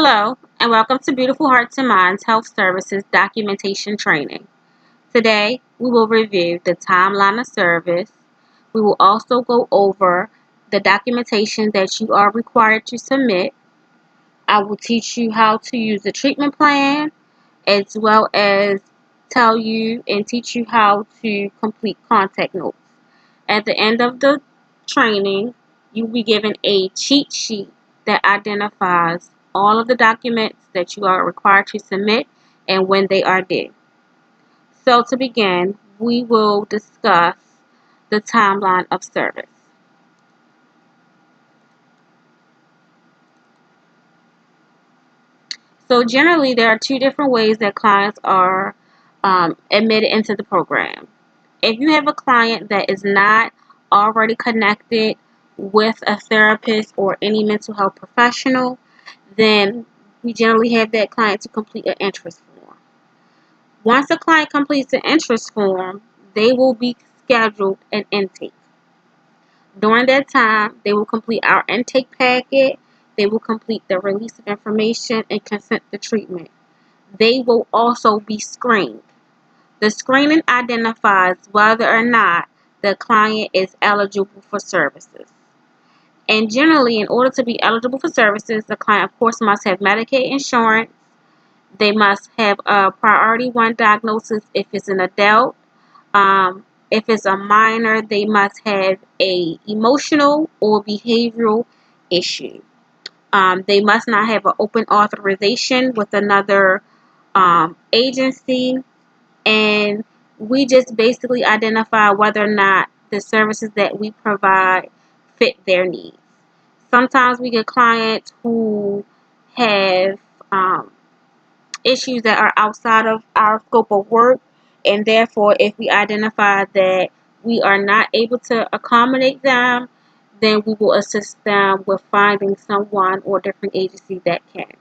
Hello, and welcome to Beautiful Hearts and Minds Health Services Documentation Training. Today, we will review the timeline of service. We will also go over the documentation that you are required to submit. I will teach you how to use the treatment plan, as well as tell you and teach you how to complete contact notes. At the end of the training, you will be given a cheat sheet that identifies all of the documents that you are required to submit and when they are due. So to begin, we will discuss the timeline of service. So generally, there are two different ways that clients are admitted into the program. If you have a client that is not already connected with a therapist or any mental health professional, then we generally have that client to complete an interest form. Once the client completes the interest form, they will be scheduled an intake. During that time, they will complete our intake packet. They will complete the release of information and consent to treatment. They will also be screened. The screening identifies whether or not the client is eligible for services. And generally, in order to be eligible for services, the client, of course, must have Medicaid insurance. They must have a priority 1 diagnosis if it's an adult. If it's a minor, they must have a emotional or behavioral issue. They must not have an open authorization with another agency. And we just basically identify whether or not the services that we provide fit their needs. Sometimes we get clients who have issues that are outside of our scope of work, and therefore, if we identify that we are not able to accommodate them, then we will assist them with finding someone or different agency that can.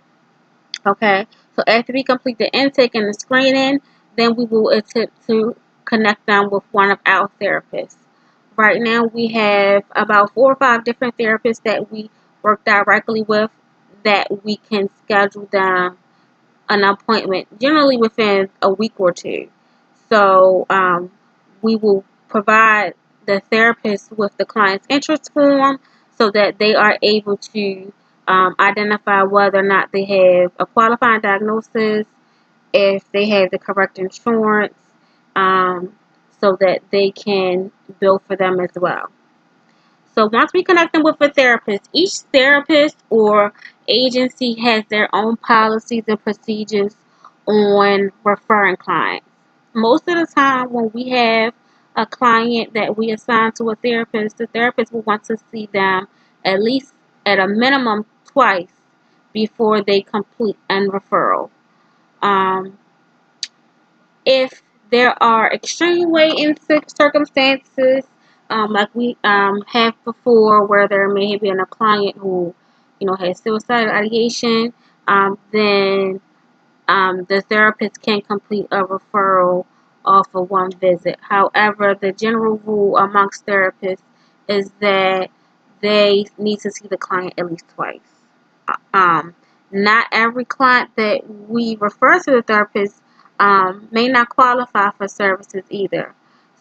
Okay, so after we complete the intake and the screening, then we will attempt to connect them with one of our therapists. Right now, we have about 4 or 5 different therapists that we work directly with that we can schedule them an appointment, generally within a week or two. So we will provide the therapist with the client's interest form so that they are able to identify whether or not they have a qualifying diagnosis, if they have the correct insurance, um, so that they can bill for them as well. So once we connect them with a therapist, each therapist or agency has their own policies and procedures on referring clients. Most of the time when we have a client that we assign to a therapist, the therapist will want to see them at least at a minimum twice before they complete a referral. Um, if there are extreme waiting circumstances, like we have before, where there may have been a client who, has suicidal ideation, then the therapist can complete a referral off of one visit. However, the general rule amongst therapists is that they need to see the client at least twice. Um, Not every client that we refer to the therapist may not qualify for services either.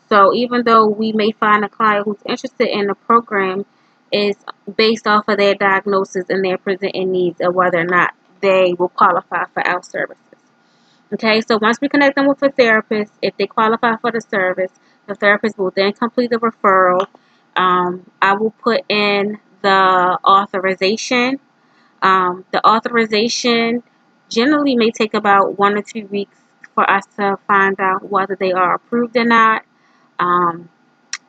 So even though we may find a client who's interested in the program, is based off of their diagnosis and their presenting needs of whether or not they will qualify for our services. Okay, so once we connect them with a therapist, if they qualify for the service, the therapist will then complete the referral. I will put in the authorization. The authorization generally may take about 1 or 2 weeks for us to find out whether they are approved or not. Um,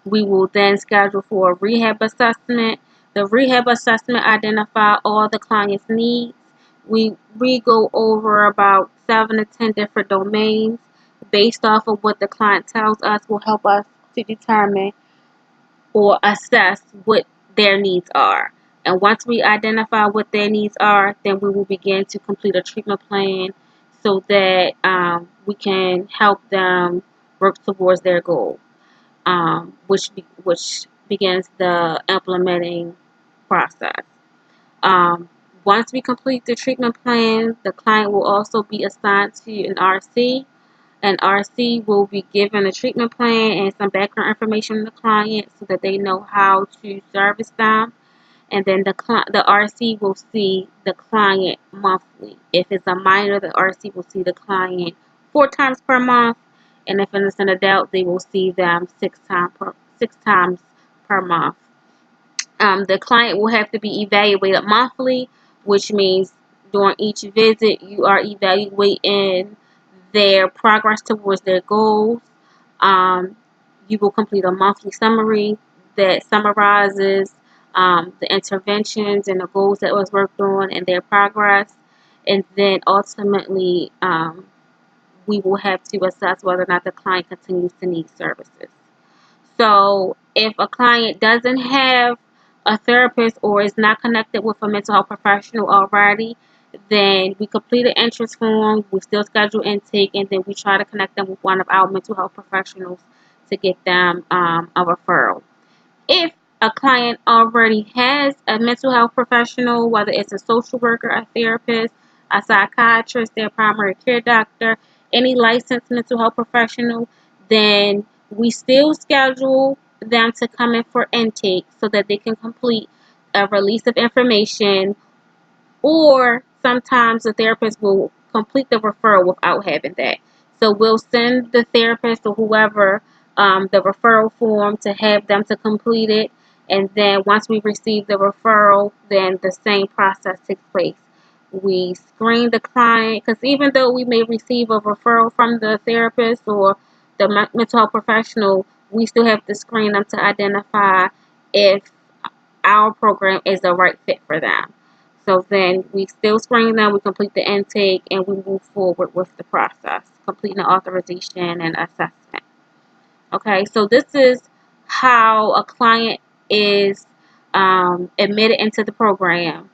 we will then schedule for a rehab assessment. The rehab assessment identifies all the client's needs. We go over about 7 to 10 different domains based off of what the client tells us will help us to determine or assess what their needs are. And once we identify what their needs are, then we will begin to complete a treatment plan so that we can help them work towards their goal, which begins the implementing process. Um, Once we complete the treatment plan, the client will also be assigned to an RC. An RC will be given a treatment plan and some background information on the client so that they know how to service them. And then the RC will see the client monthly. If it's a minor, the RC will see the client 4 times per month, and if it's an adult, they will see them 6 times per month. The client will have to be evaluated monthly, which means during each visit you are evaluating their progress towards their goals. Um, you will complete a monthly summary that summarizes the interventions and the goals that was worked on and their progress. And then ultimately, we will have to assess whether or not the client continues to need services. So if a client doesn't have a therapist or is not connected with a mental health professional already, then we complete an interest form, we still schedule intake, and then we try to connect them with one of our mental health professionals to get them a referral. If a client already has a mental health professional, whether it's a social worker, a therapist, a psychiatrist, their primary care doctor, any licensed mental health professional, then we still schedule them to come in for intake so that they can complete a release of information, or sometimes the therapist will complete the referral without having that. So we'll send the therapist or whoever the referral form to have them to complete it. And then once we receive the referral, then the same process takes place. We screen the client, because even though we may receive a referral from the therapist or the mental health professional, we still have to screen them to identify if our program is the right fit for them. So then we still screen them, we complete the intake, and we move forward with the process, completing the authorization and assessment. Okay, so this is how a client is admitted into the program.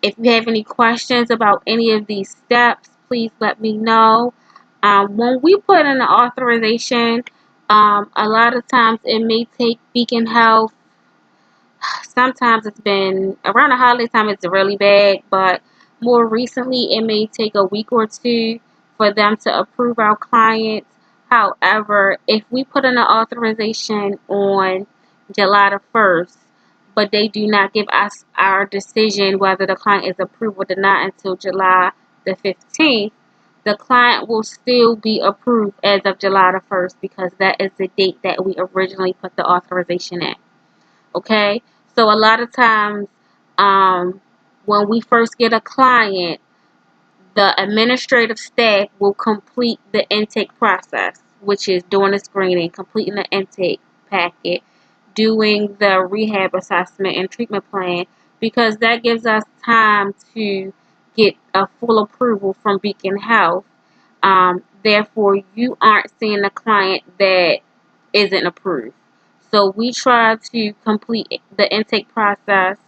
If you have any questions about any of these steps, please let me know. When we put in the authorization, a lot of times it may take Beacon Health. Sometimes it's been around the holiday time, it's really bad, but more recently it may take a week or two for them to approve our clients. However, if we put in an authorization on July the 1st, but they do not give us our decision whether the client is approved or not until July the 15th, the client will still be approved as of July the 1st, because that is the date that we originally put the authorization in. Okay, so a lot of times when we first get a client, the administrative staff will complete the intake process, which is doing the screening, completing the intake packet, doing the rehab assessment and treatment plan, because that gives us time to get a full approval from Beacon Health. Therefore, you aren't seeing a client that isn't approved. So we try to complete the intake process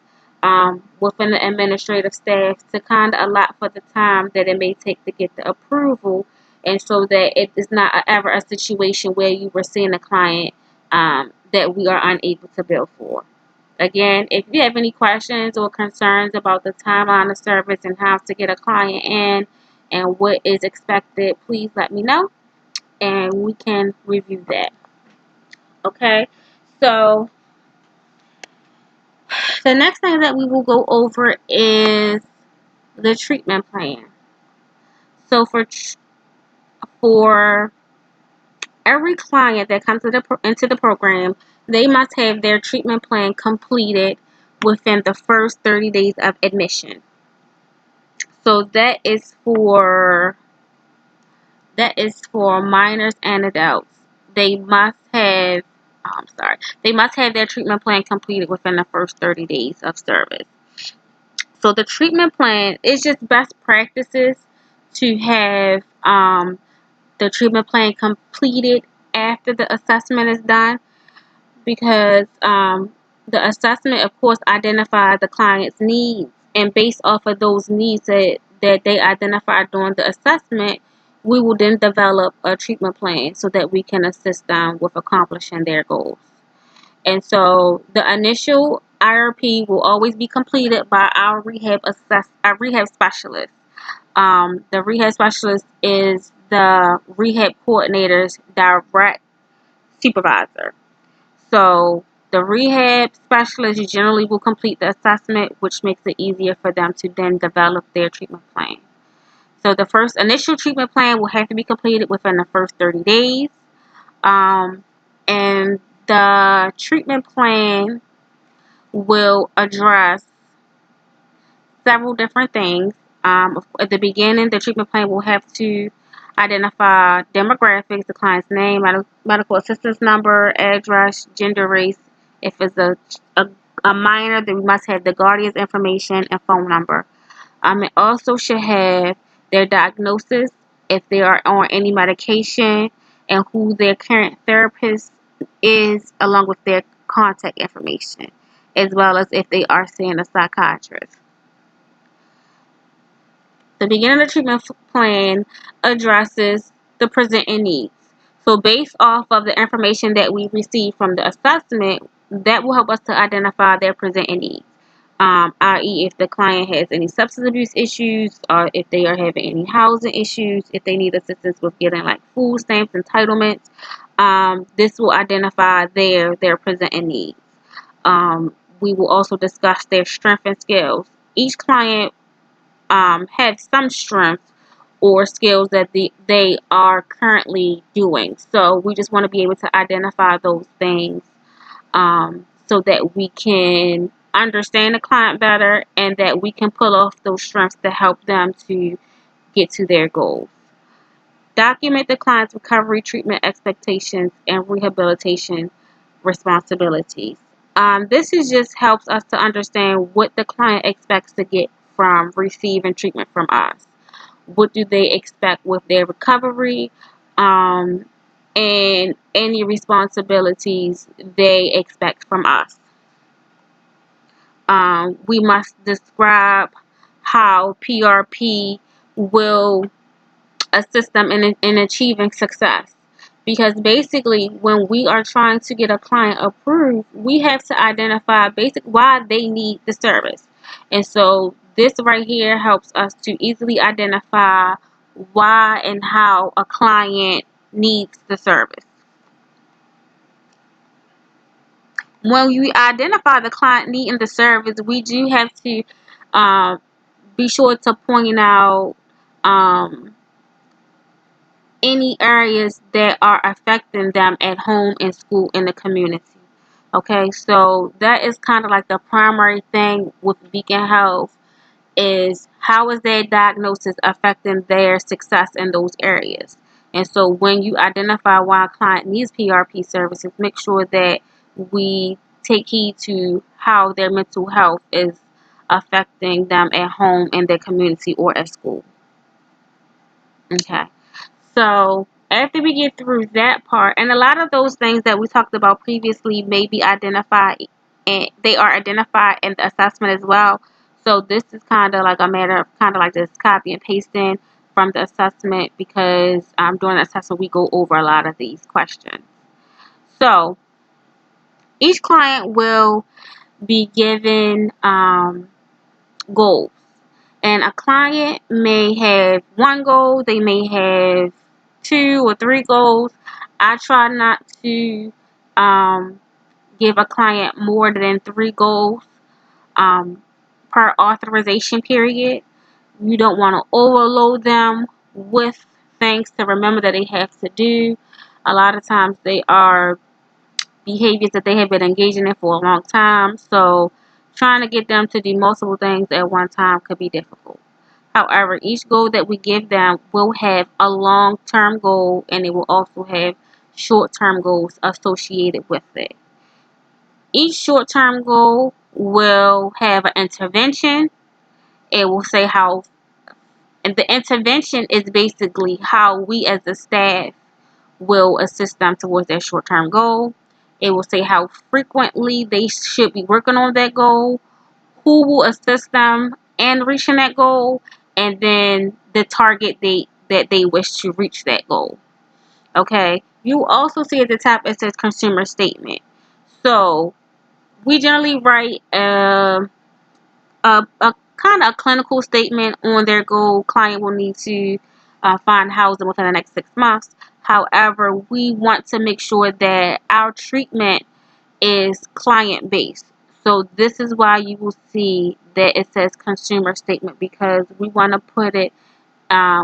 within the administrative staff to kind of allot for the time that it may take to get the approval, and so that it is not ever a situation where you were seeing a client that we are unable to bill for. Again, if you have any questions or concerns about the timeline of service and how to get a client in and what is expected, please let me know and we can review that. Okay, so the next thing that we will go over is the treatment plan. So for every client that comes into the program, they must have their treatment plan completed within the first 30 days of admission. So that is for minors and adults. They must have they must have their treatment plan completed within the first 30 days of service. So the treatment plan is just best practices to have the treatment plan completed after the assessment is done, because the assessment, of course, identifies the client's needs, and based off of those needs that they identified during the assessment, we will then develop a treatment plan so that we can assist them with accomplishing their goals. And so the initial IRP will always be completed by our rehab specialist. The rehab specialist is the rehab coordinator's direct supervisor. So the rehab specialist generally will complete the assessment, which makes it easier for them to then develop their treatment plan. So the first initial treatment plan will have to be completed within the first 30 days. And the treatment plan will address several different things. At the beginning, the treatment plan will have to identify demographics, the client's name, medical assistance number, address, gender, race. If it's a minor, then we must have the guardian's information and phone number. It also should have their diagnosis, if they are on any medication, and who their current therapist is, along with their contact information, as well as if they are seeing a psychiatrist. The beginning of the treatment plan addresses the presenting needs. So based off of the information that we receive from the assessment, that will help us to identify their presenting needs. I.e. if the client has any substance abuse issues, or if they are having any housing issues, if they need assistance with getting like food stamps, entitlements, this will identify their presenting needs. We will also discuss their strengths and skills. Each client have some strengths or skills that they are currently doing. So we just want to be able to identify those things, so that we can understand the client better and that we can pull off those strengths to help them to get to their goals. Document the client's recovery, treatment expectations, and rehabilitation responsibilities. This is just helps us to understand what the client expects to get from receiving treatment from us. What do they expect with their recovery, and any responsibilities they expect from us. We must describe how PRP will assist them in achieving success. Because basically, when we are trying to get a client approved, we have to identify why they need the service. And so this right here helps us to easily identify why and how a client needs the service. When you identify the client needing the service, we do have to be sure to point out any areas that are affecting them at home, in school, in the community. Okay, so that is kind of like the primary thing with Beacon Health, is how is their diagnosis affecting their success in those areas. And so when you identify why a client needs PRP services, make sure that we take heed to how their mental health is affecting them at home, in their community, or at school. Okay. So after we get through that part, and a lot of those things that we talked about previously may be identified, and they are identified in the assessment as well. So this is kind of like a matter of kind of like this copy and pasting from the assessment, because during the assessment we go over a lot of these questions. So each client will be given goals. And a client may have one goal, they may have 2 or 3 goals. I try not to give a client more than 3 goals per authorization period. You don't want to overload them with things to remember that they have to do. A lot of times they are behaviors that they have been engaging in for a long time. So trying to get them to do multiple things at one time could be difficult. However, each goal that we give them will have a long-term goal, and it will also have short-term goals associated with it. Each short-term goal will have an intervention. It will say how, and the intervention is basically how we as a staff will assist them towards their short-term goal. It will say how frequently they should be working on that goal, who will assist them in reaching that goal, and then the target date that they wish to reach that goal. Okay, you also see at the top it says consumer statement. So we generally write a kind of a clinical statement on their goal. Client will need to find housing within the next 6 months. However, we want to make sure that our treatment is client based. So this is why you will see that it says consumer statement, because we want to put it,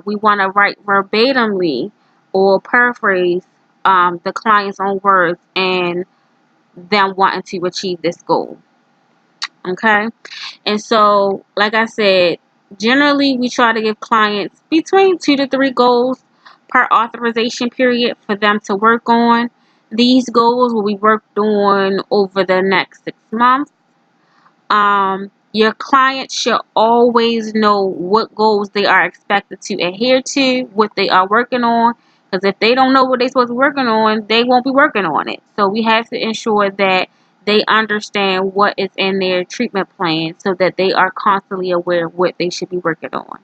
we want to write verbatimly or paraphrase the client's own words and them wanting to achieve this goal. Okay. And so, like I said, generally we try to give clients between 2 to 3 goals per authorization period for them to work on. These goals will be worked on over the next 6 months. Your client should always know what goals they are expected to adhere to, what they are working on. Because if they don't know what they're supposed to be working on, they won't be working on it. So we have to ensure that they understand what is in their treatment plan so that they are constantly aware of what they should be working on.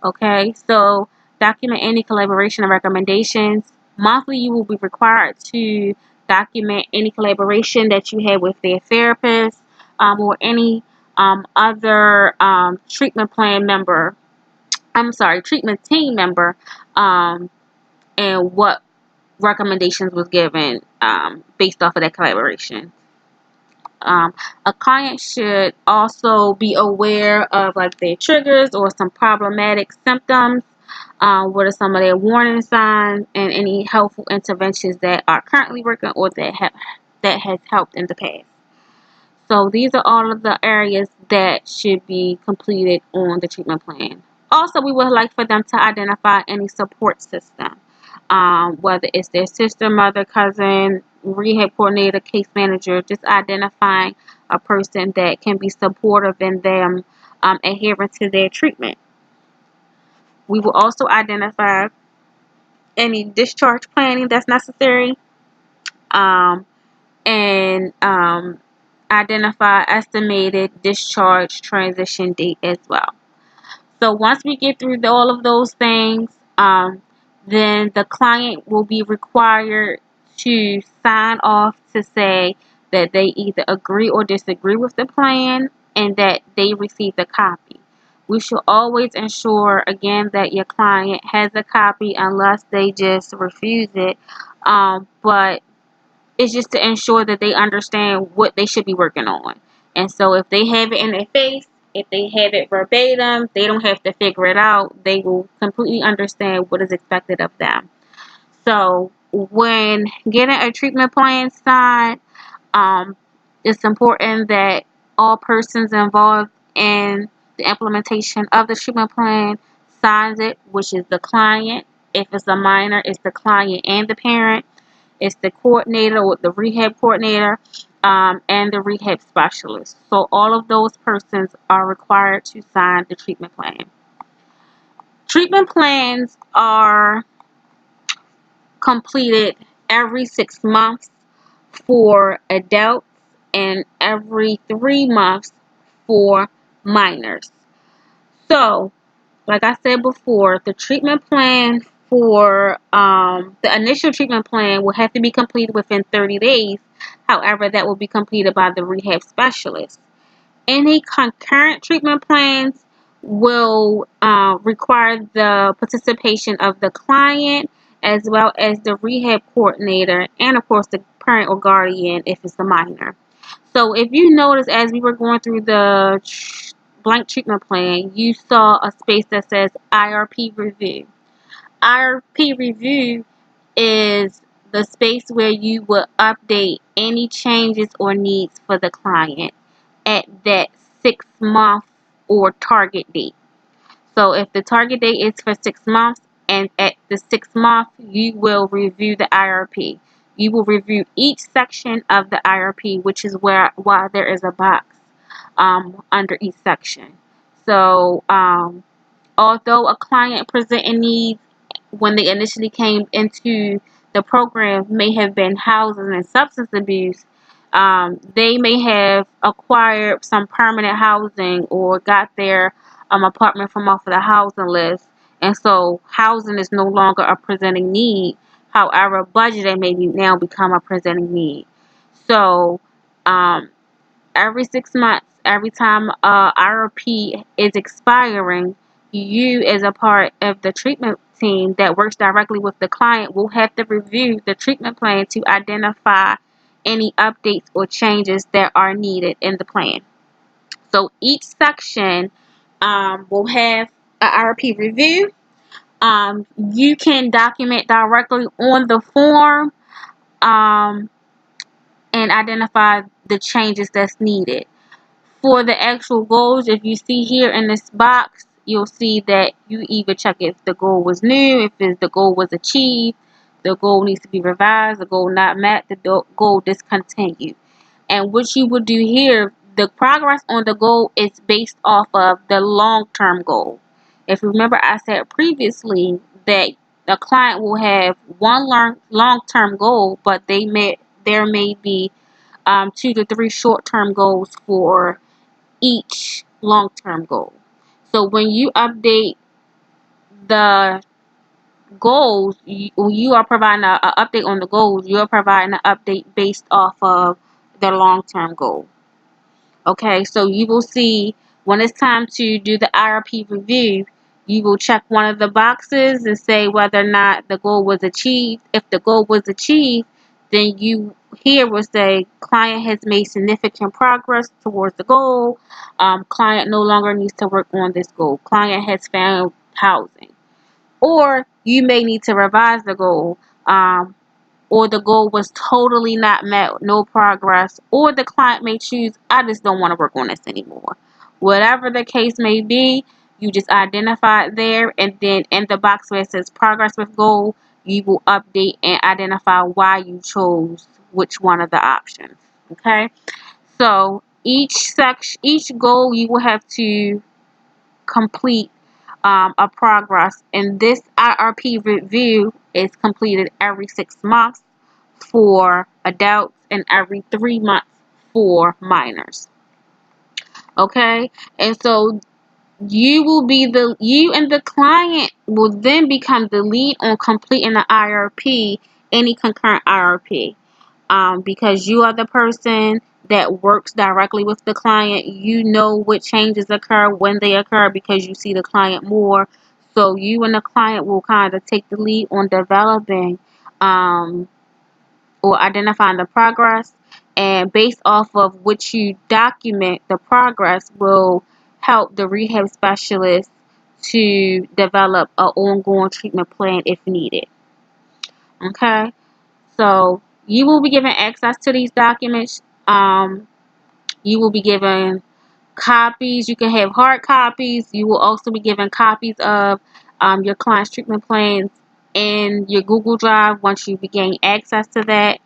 Okay, so document any collaboration and recommendations. Monthly, you will be required to document any collaboration that you have with their therapist or any other treatment plan member. I'm sorry, treatment team member, and what recommendations was given based off of that collaboration. A client should also be aware of like their triggers or some problematic symptoms. What are some of their warning signs and any helpful interventions that are currently working or that has helped in the past. So these are all of the areas that should be completed on the treatment plan. Also, we would like for them to identify any support system, whether it's their sister, mother, cousin, rehab coordinator, case manager, just identifying a person that can be supportive in them adhering to their treatment. We will also identify any discharge planning that's necessary, um, and identify estimated discharge transition date as well. So once we get through all of those things, then the client will be required to sign off to say that they either agree or disagree with the plan and that they received a copy. We should always ensure, again, that your client has a copy unless they just refuse it. But it's just to ensure that they understand what they should be working on. And so if they have it in their face, if they have it verbatim, they don't have to figure it out. They will completely understand what is expected of them. So when getting a treatment plan signed, um, it's important that all persons involved in the implementation of the treatment plan signs it, which is the client. If it's a minor, it's the client and the parent. It's the coordinator or the rehab coordinator and the rehab specialist. So all of those persons are required to sign the treatment plan. Treatment plans are completed every 6 months for adults and every 3 months for minors. So, like I said before, the treatment plan for the initial treatment plan will have to be completed within 30 days. However, that will be completed by the rehab specialist. Any concurrent treatment plans will require the participation of the client as well as the rehab coordinator and, of course, the parent or guardian if it's a minor. So if you notice as we were going through the blank treatment plan, you saw a space that says IRP review. IRP review is the space where you will update any changes or needs for the client at that 6 month or target date. So if the target date is for 6 months and at the 6 month, you will review the IRP. You will review each section of the IRP, which is why there is a box under each section. So although a client presenting needs when they initially came into the program may have been housing and substance abuse, they may have acquired some permanent housing or got their apartment from off of the housing list. And so housing is no longer a presenting need. However, budgeting may now become a presenting need. So every 6 months, every time IRP is expiring, you as a part of the treatment team that works directly with the client will have to review the treatment plan to identify any updates or changes that are needed in the plan. So each section will have an IRP review. You can document directly on the form and identify the changes that's needed. For the actual goals, if you see here in this box, you'll see that you either check if the goal was new, if the goal was achieved, the goal needs to be revised, the goal not met, the goal discontinued. And what you would do here, the progress on the goal is based off of the long-term goal. If you remember, I said previously that the client will have one long-term goal, but there may be 2 to 3 short-term goals for each long-term goal. So when you update the goals, you are providing an update on the goals. You are providing an update based off of the long-term goal. Okay, so you will see when it's time to do the IRP review, you will check one of the boxes and say whether or not the goal was achieved. If the goal was achieved, then you here will say client has made significant progress towards the goal. Client no longer needs to work on this goal. Client has found housing. Or you may need to revise the goal. Or the goal was totally not met, no progress, or the client may choose, I just don't want to work on this anymore. Whatever the case may be, you just identify it there, and then in the box where it says progress with goal, you will update and identify why you chose which one of the options. Okay, so each goal you will have to complete a progress, and this IRP review is completed every 6 months for adults and every 3 months for minors. Okay, and so you and the client will then become the lead on completing the IRP, any concurrent IRP, because you are the person that works directly with the client. You know what changes occur when they occur because you see the client more. So you and the client will kind of take the lead on developing or identifying the progress, and based off of which you document the progress will help the rehab specialist to develop an ongoing treatment plan if needed. Okay, so you will be given access to these documents. You will be given copies. You can have hard copies. You will also be given copies of your client's treatment plans in your Google Drive once you gain access to that.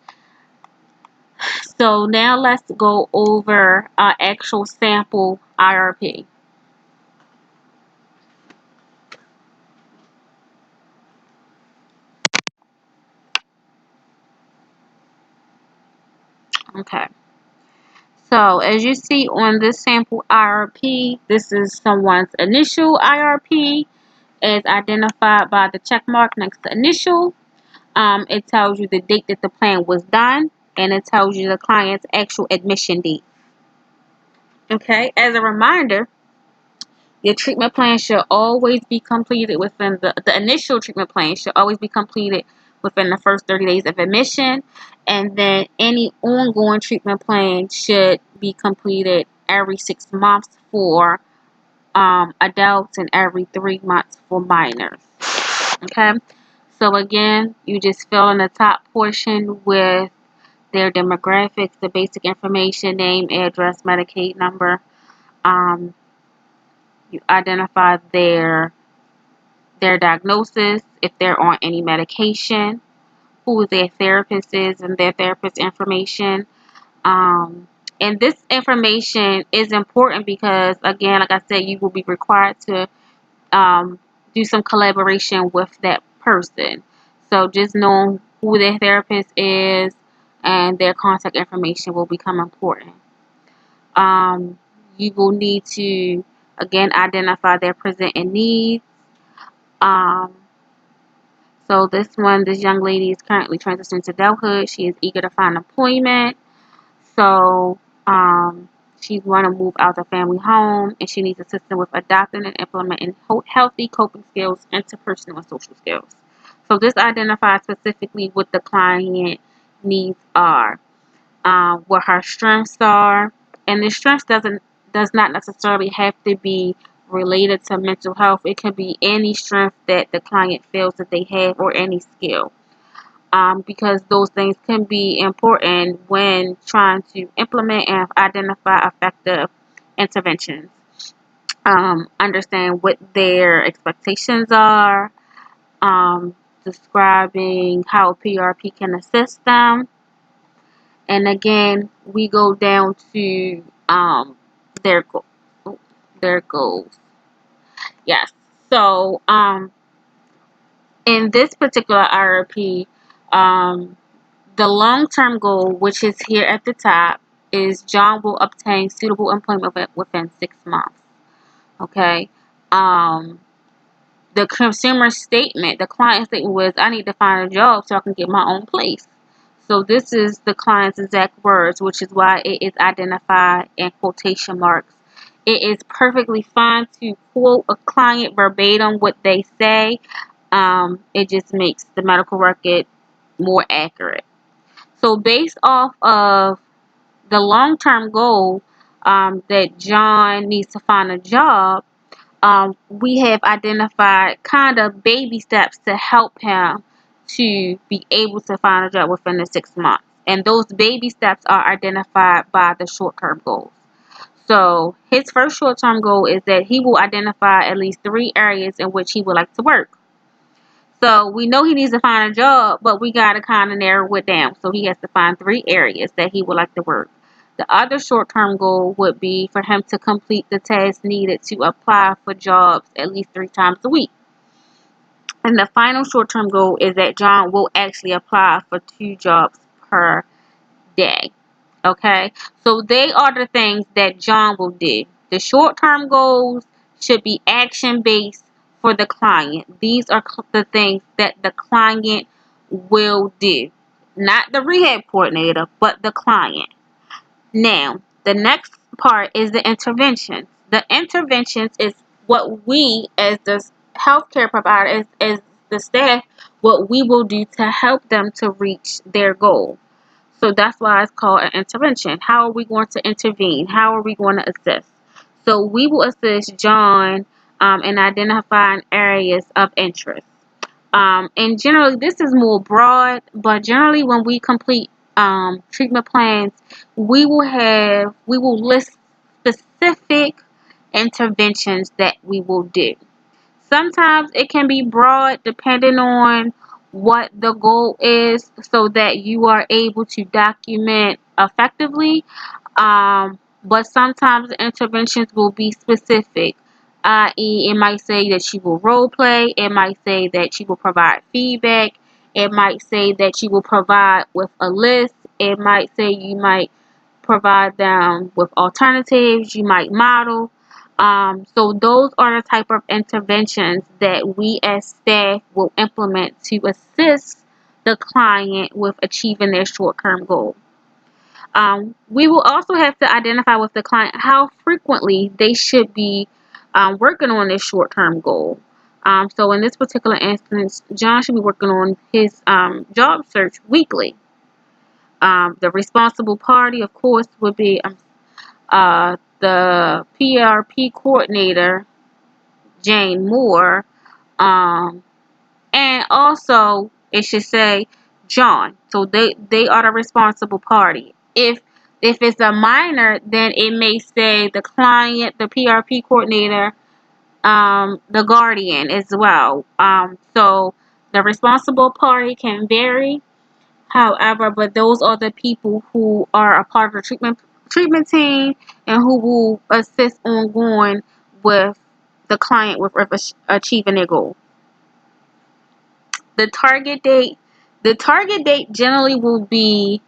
So now let's go over our actual sample IRP. Okay. So as you see on this sample IRP, this is someone's initial IRP as identified by the check mark next to initial. It tells you the date that the plan was done, and it tells you the client's actual admission date. Okay, as a reminder, your treatment plan should always be completed within the initial treatment plan should always be completed within the first 30 days of admission, and then any ongoing treatment plan should be completed every 6 months for adults and every 3 months for minors. Okay, so again, you just fill in the top portion with their demographics, the basic information, name, address, Medicaid number. You identify their diagnosis, if they're on any medication, who their therapist is, and their therapist information. And this information is important because, again, like I said, you will be required to do some collaboration with that person. So just knowing who their therapist is and their contact information will become important. You will need to, again, identify their presenting needs. Um, so this young lady is currently transitioning to adulthood. She is eager to find employment. So she's want to move out of the family home, and she needs assistance with adopting and implementing healthy coping skills, interpersonal and social skills. So this identifies specifically what the client needs are, what her strengths are, and the strengths does not necessarily have to be related to mental health. It could be any strength that the client feels that they have, or any skill. Because those things can be important when trying to implement and identify effective interventions. Understand what their expectations are, describing how PRP can assist them, and again, we go down to their their goals. Yes. So in this particular IRP, the long-term goal, which is here at the top, is John will obtain suitable employment within 6 months. Okay. The consumer statement, the client statement was, I need to find a job so I can get my own place. So this is the client's exact words, which is why it is identified in quotation marks. It is perfectly fine to quote a client verbatim what they say. It just makes the medical record more accurate. So based off of the long-term goal, that John needs to find a job, we have identified kind of baby steps to help him to be able to find a job within the 6 months. And those baby steps are identified by the short-term goals. So his first short-term goal is that he will identify at least 3 areas in which he would like to work. So we know he needs to find a job, but we got to kind of narrow it down. So he has to find 3 areas that he would like to work. The other short-term goal would be for him to complete the tasks needed to apply for jobs at least 3 times a week. And the final short-term goal is that John will actually apply for 2 jobs per day. Okay? So they are the things that John will do. The short-term goals should be action-based for the client. These are the things that the client will do. Not the rehab coordinator, but the client. Now, the next part is the interventions. The interventions is what we, as the healthcare provider, as the staff, what we will do to help them to reach their goal. So that's why it's called an intervention. How are we going to intervene? How are we going to assist? So we will assist John in identifying areas of interest. And generally, this is more broad, but generally, when we complete treatment plans, we will list specific interventions that we will do. Sometimes it can be broad depending on what the goal is, so that you are able to document effectively. But sometimes the interventions will be specific, i.e., it might say that she will role play, it might say that she will provide feedback, it might say that she will provide with a list, it might say you might provide them with alternatives, you might model. So those are the type of interventions that we as staff will implement to assist the client with achieving their short-term goal. We will also have to identify with the client how frequently they should be working on this short-term goal. So in this particular instance, John should be working on his job search weekly. The responsible party, of course, would be the PRP coordinator, Jane Moore, and also it should say John. So they are the responsible party. If it's a minor, then it may say the client, the PRP coordinator, the guardian as well. So the responsible party can vary. However, but those are the people who are a part of the treatment team and who will assist ongoing with the client with achieving their goal. The target date generally will be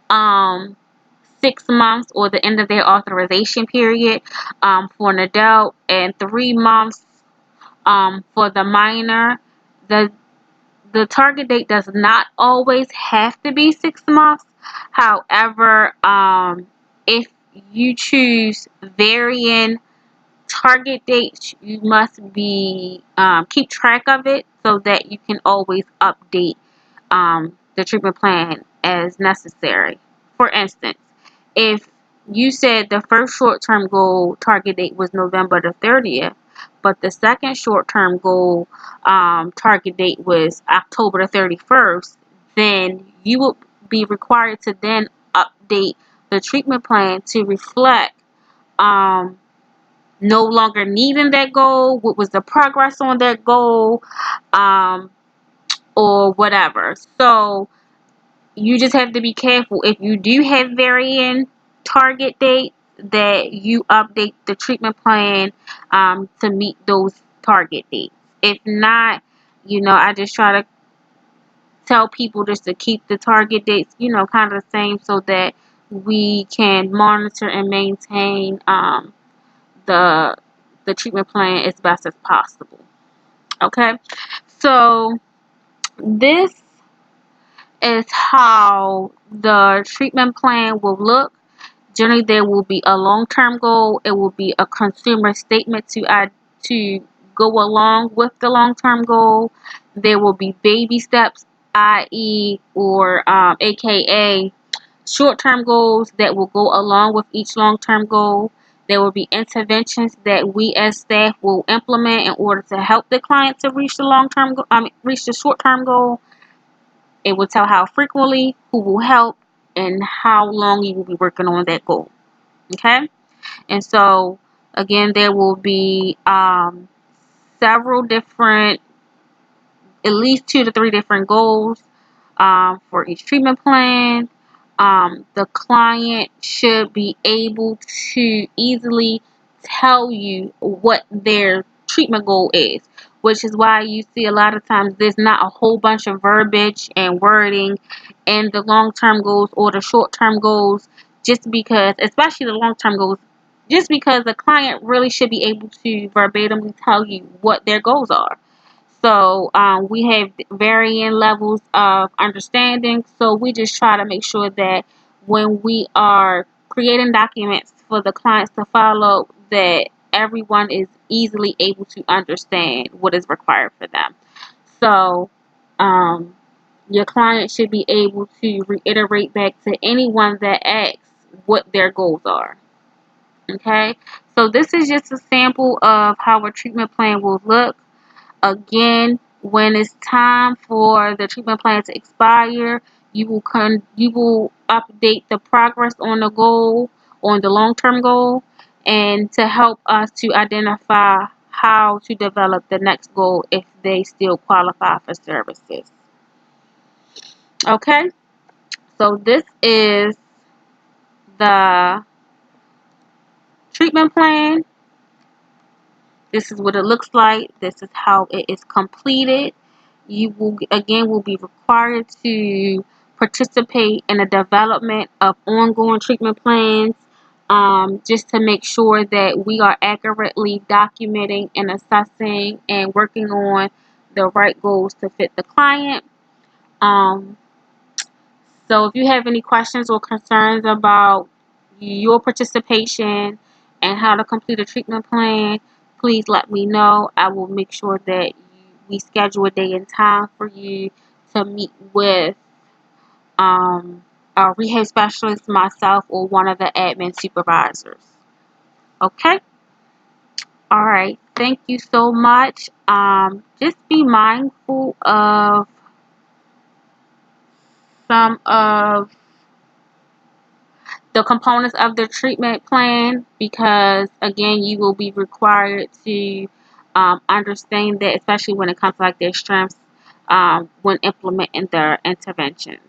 6 months, or the end of their authorization period for an adult, and 3 months for the minor. The target date does not always have to be 6 months. However, if you choose varying target dates, you must be keep track of it so that you can always update the treatment plan as necessary. For instance, if you said the first short-term goal target date was November the 30th, but the second short-term goal target date was October the 31st, then you will be required to then update the treatment plan to reflect no longer needing that goal, what was the progress on that goal, um, or whatever. So you just have to be careful. If you do have varying target dates, that you update the treatment plan to meet those target dates. If not, I just try to tell people just to keep the target dates, kind of the same so that we can monitor and maintain the the treatment plan as best as possible. Okay, so this is how the treatment plan will look. Generally, there will be a long-term goal. It will be a consumer statement to go along with the long-term goal. There will be baby steps, i.e., or AKA short-term goals that will go along with each long-term goal. There will be interventions that we as staff will implement in order to help the client to reach the reach the short-term goal. It will tell how frequently, who will help, and how long you will be working on that goal. Okay, and so again, there will be several different, at least 2 to 3 different goals for each treatment plan. The client should be able to easily tell you what their treatment goal is, which is why you see a lot of times there's not a whole bunch of verbiage and wording in the long-term goals or the short-term goals, just because, especially the long-term goals, just because the client really should be able to verbatimly tell you what their goals are. So we have varying levels of understanding. So we just try to make sure that when we are creating documents for the clients to follow, that everyone is easily able to understand what is required for them. So your client should be able to reiterate back to anyone that asks what their goals are. Okay, so this is just a sample of how a treatment plan will look. Again, when it's time for the treatment plan to expire, you will update the progress on the goal, on the long-term goal, and to help us to identify how to develop the next goal if they still qualify for services. Okay, so this is the treatment plan. This is what it looks like. This is how it is completed. You will be required to participate in the development of ongoing treatment plans, just to make sure that we are accurately documenting and assessing and working on the right goals to fit the client. Um, so if you have any questions or concerns about your participation and how to complete a treatment plan, please let me know. I will make sure that we schedule a day and time for you to meet with a rehab specialist, myself, or one of the admin supervisors. Okay? All right. Thank you so much. Just be mindful of some of the components of the treatment plan, because again, you will be required to understand that, especially when it comes to like their strengths when implementing their interventions.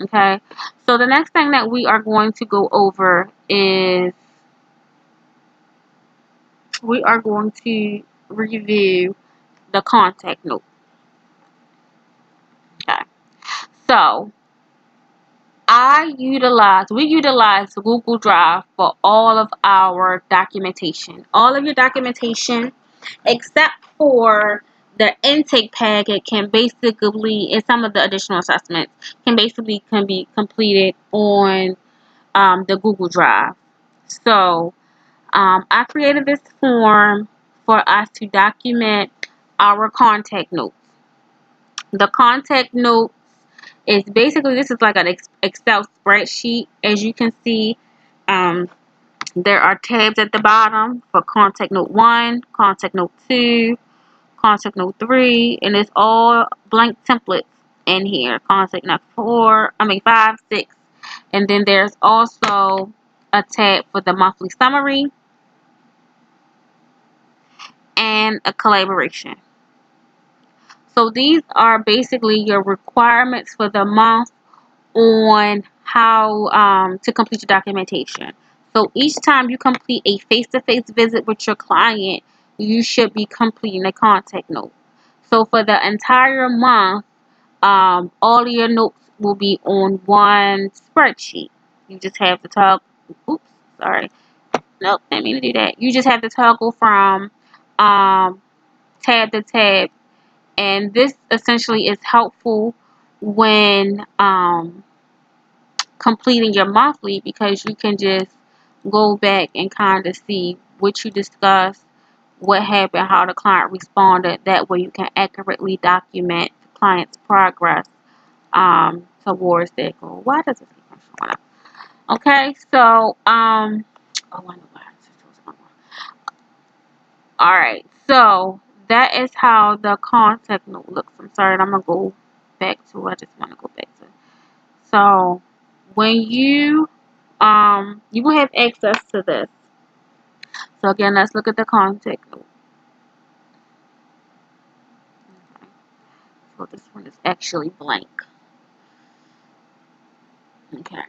Okay, so the next thing that we are going to go over is we are going to review the contact note. Okay, so we utilize Google Drive for all of our documentation. All of your documentation, except for the intake packet, can basically, and some of the additional assessments, can be completed on the Google Drive. So I created this form for us to document our contact notes. The contact notes is basically, this is like an Excel spreadsheet. As you can see, um, there are tabs at the bottom for contact note 1, contact note 2, contact note 3, and it's all blank templates in here. Contact note 5, 6, and then there's also a tab for the monthly summary and a collaboration. So these are basically your requirements for the month on how to complete your documentation. So each time you complete a face-to-face visit with your client, you should be completing a contact note. So for the entire month, all of your notes will be on one spreadsheet. You just have to toggle. Oops, sorry. Nope, didn't mean to do that. You just have to toggle from tab to tab, and this essentially is helpful when completing your monthly, because you can just go back and kind of see what you discussed, what happened, how the client responded. That way you can accurately document the client's progress towards their goal. Why does this keep on showing up? Okay, so oh, I know why. Alright, so that is how the contact note looks. I'm sorry, I'm gonna go back to, I just want to go back to, so when you will have access to this. So again, let's look at the contact note. Okay. So this one is actually blank. Okay.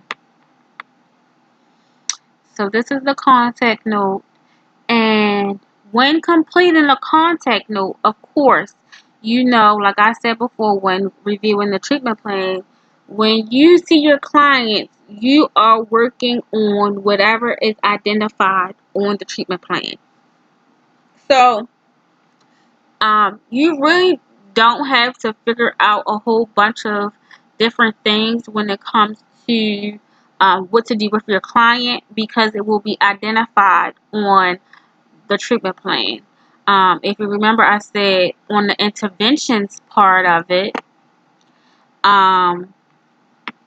So this is the contact note, and when completing a contact note, of course, you know, like I said before, when reviewing the treatment plan, when you see your clients, you are working on whatever is identified on the treatment plan. So you really don't have to figure out a whole bunch of different things when it comes to what to do with your client, because it will be identified on the treatment plan. If you remember, I said on the interventions part of it,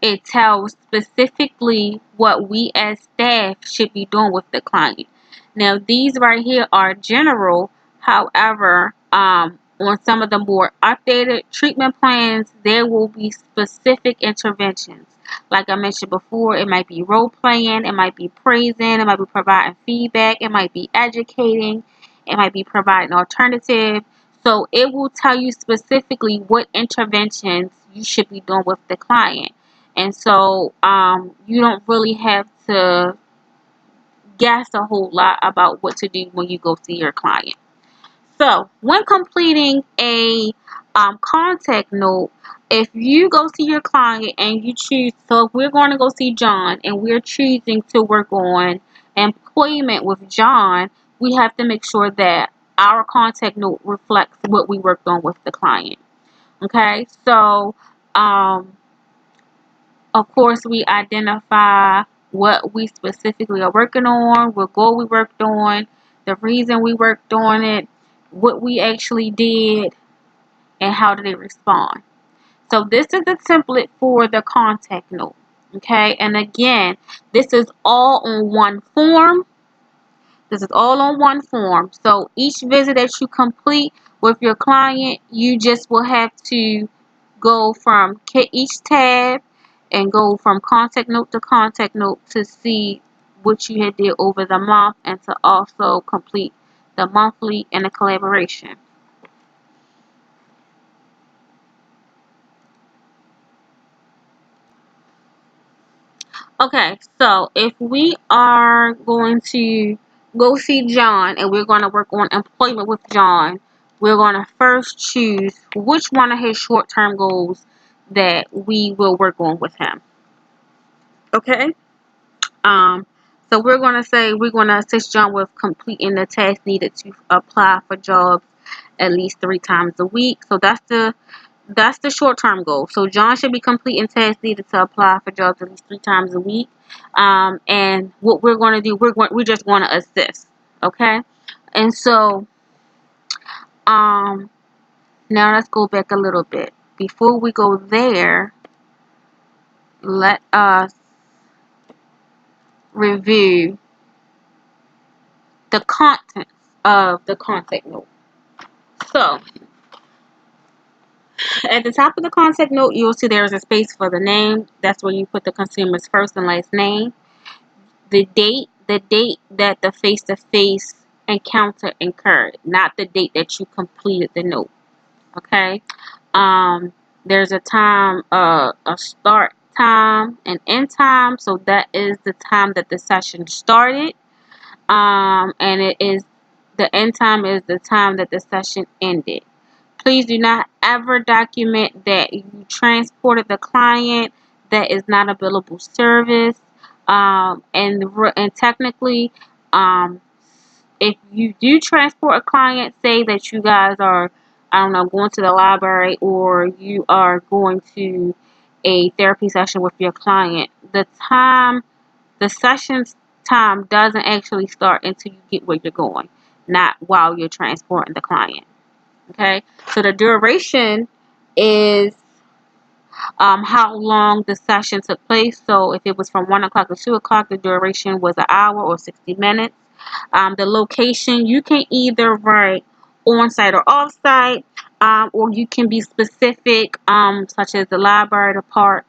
it tells specifically what we as staff should be doing with the client. Now, these right here are general. However, on some of the more updated treatment plans, there will be specific interventions. Like I mentioned before, it might be role playing, it might be praising, it might be providing feedback, it might be educating, it might be providing alternative. So it will tell you specifically what interventions you should be doing with the client. And so you don't really have to guess a whole lot about what to do when you go see your client. So when completing a contact note, if you go see your client and you choose, so if we're going to go see John and we're choosing to work on employment with John, we have to make sure that our contact note reflects what we worked on with the client. Okay, so of course, we identify what we specifically are working on, what goal we worked on, the reason we worked on it, what we actually did, and how did it respond. So this is the template for the contact note. Okay, and again, this is all on one form. This is all on one form. So each visit that you complete with your client, you just will have to go from each tab and go from contact note to see what you had did over the month, and to also complete the monthly and the collaboration. Okay, so if we are going to go see John and we're going to work on employment with John, we're going to first choose which one of his short-term goals that we will work on with him. Okay? Um, so we're going to say we're going to assist John with completing the tasks needed to apply for jobs at least 3 times a week. So that's the that's the short-term goal. So John should be completing tasks needed to apply for jobs at least 3 times a week. And what we're going to do, we're just going to assist. Okay. And so now let's go back a little bit. Before we go there, let us review the contents of the contact note. So at the top of the contact note, you'll see there's a space for the name. That's where you put the consumer's first and last name. The date that the face-to-face encounter occurred, not the date that you completed the note. Okay. There's a time, a start time and end time. So that is the time that the session started. And it is the end time is the time that the session ended. Please do not ever document that you transported the client. That is not a billable service. And technically, if you do transport a client, say that you guys are, I don't know, going to the library or you are going to a therapy session with your client, the session's time doesn't actually start until you get where you're going, not while you're transporting the client. Okay, so the duration is how long the session took place. So if it was from 1 o'clock to 2 o'clock, the duration was an hour or 60 minutes. The location, you can either write on-site or off-site, or you can be specific, such as the library, the park,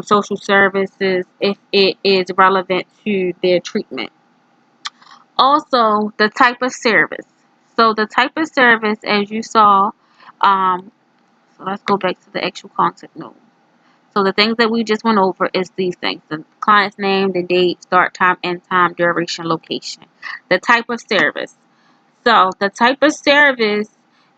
social services, if it is relevant to their treatment. Also, the type of service. So the type of service, as you saw, so let's go back to the actual contact note. So the things that we just went over is these things: the client's name, the date, start time, end time, duration, location. The type of service. So the type of service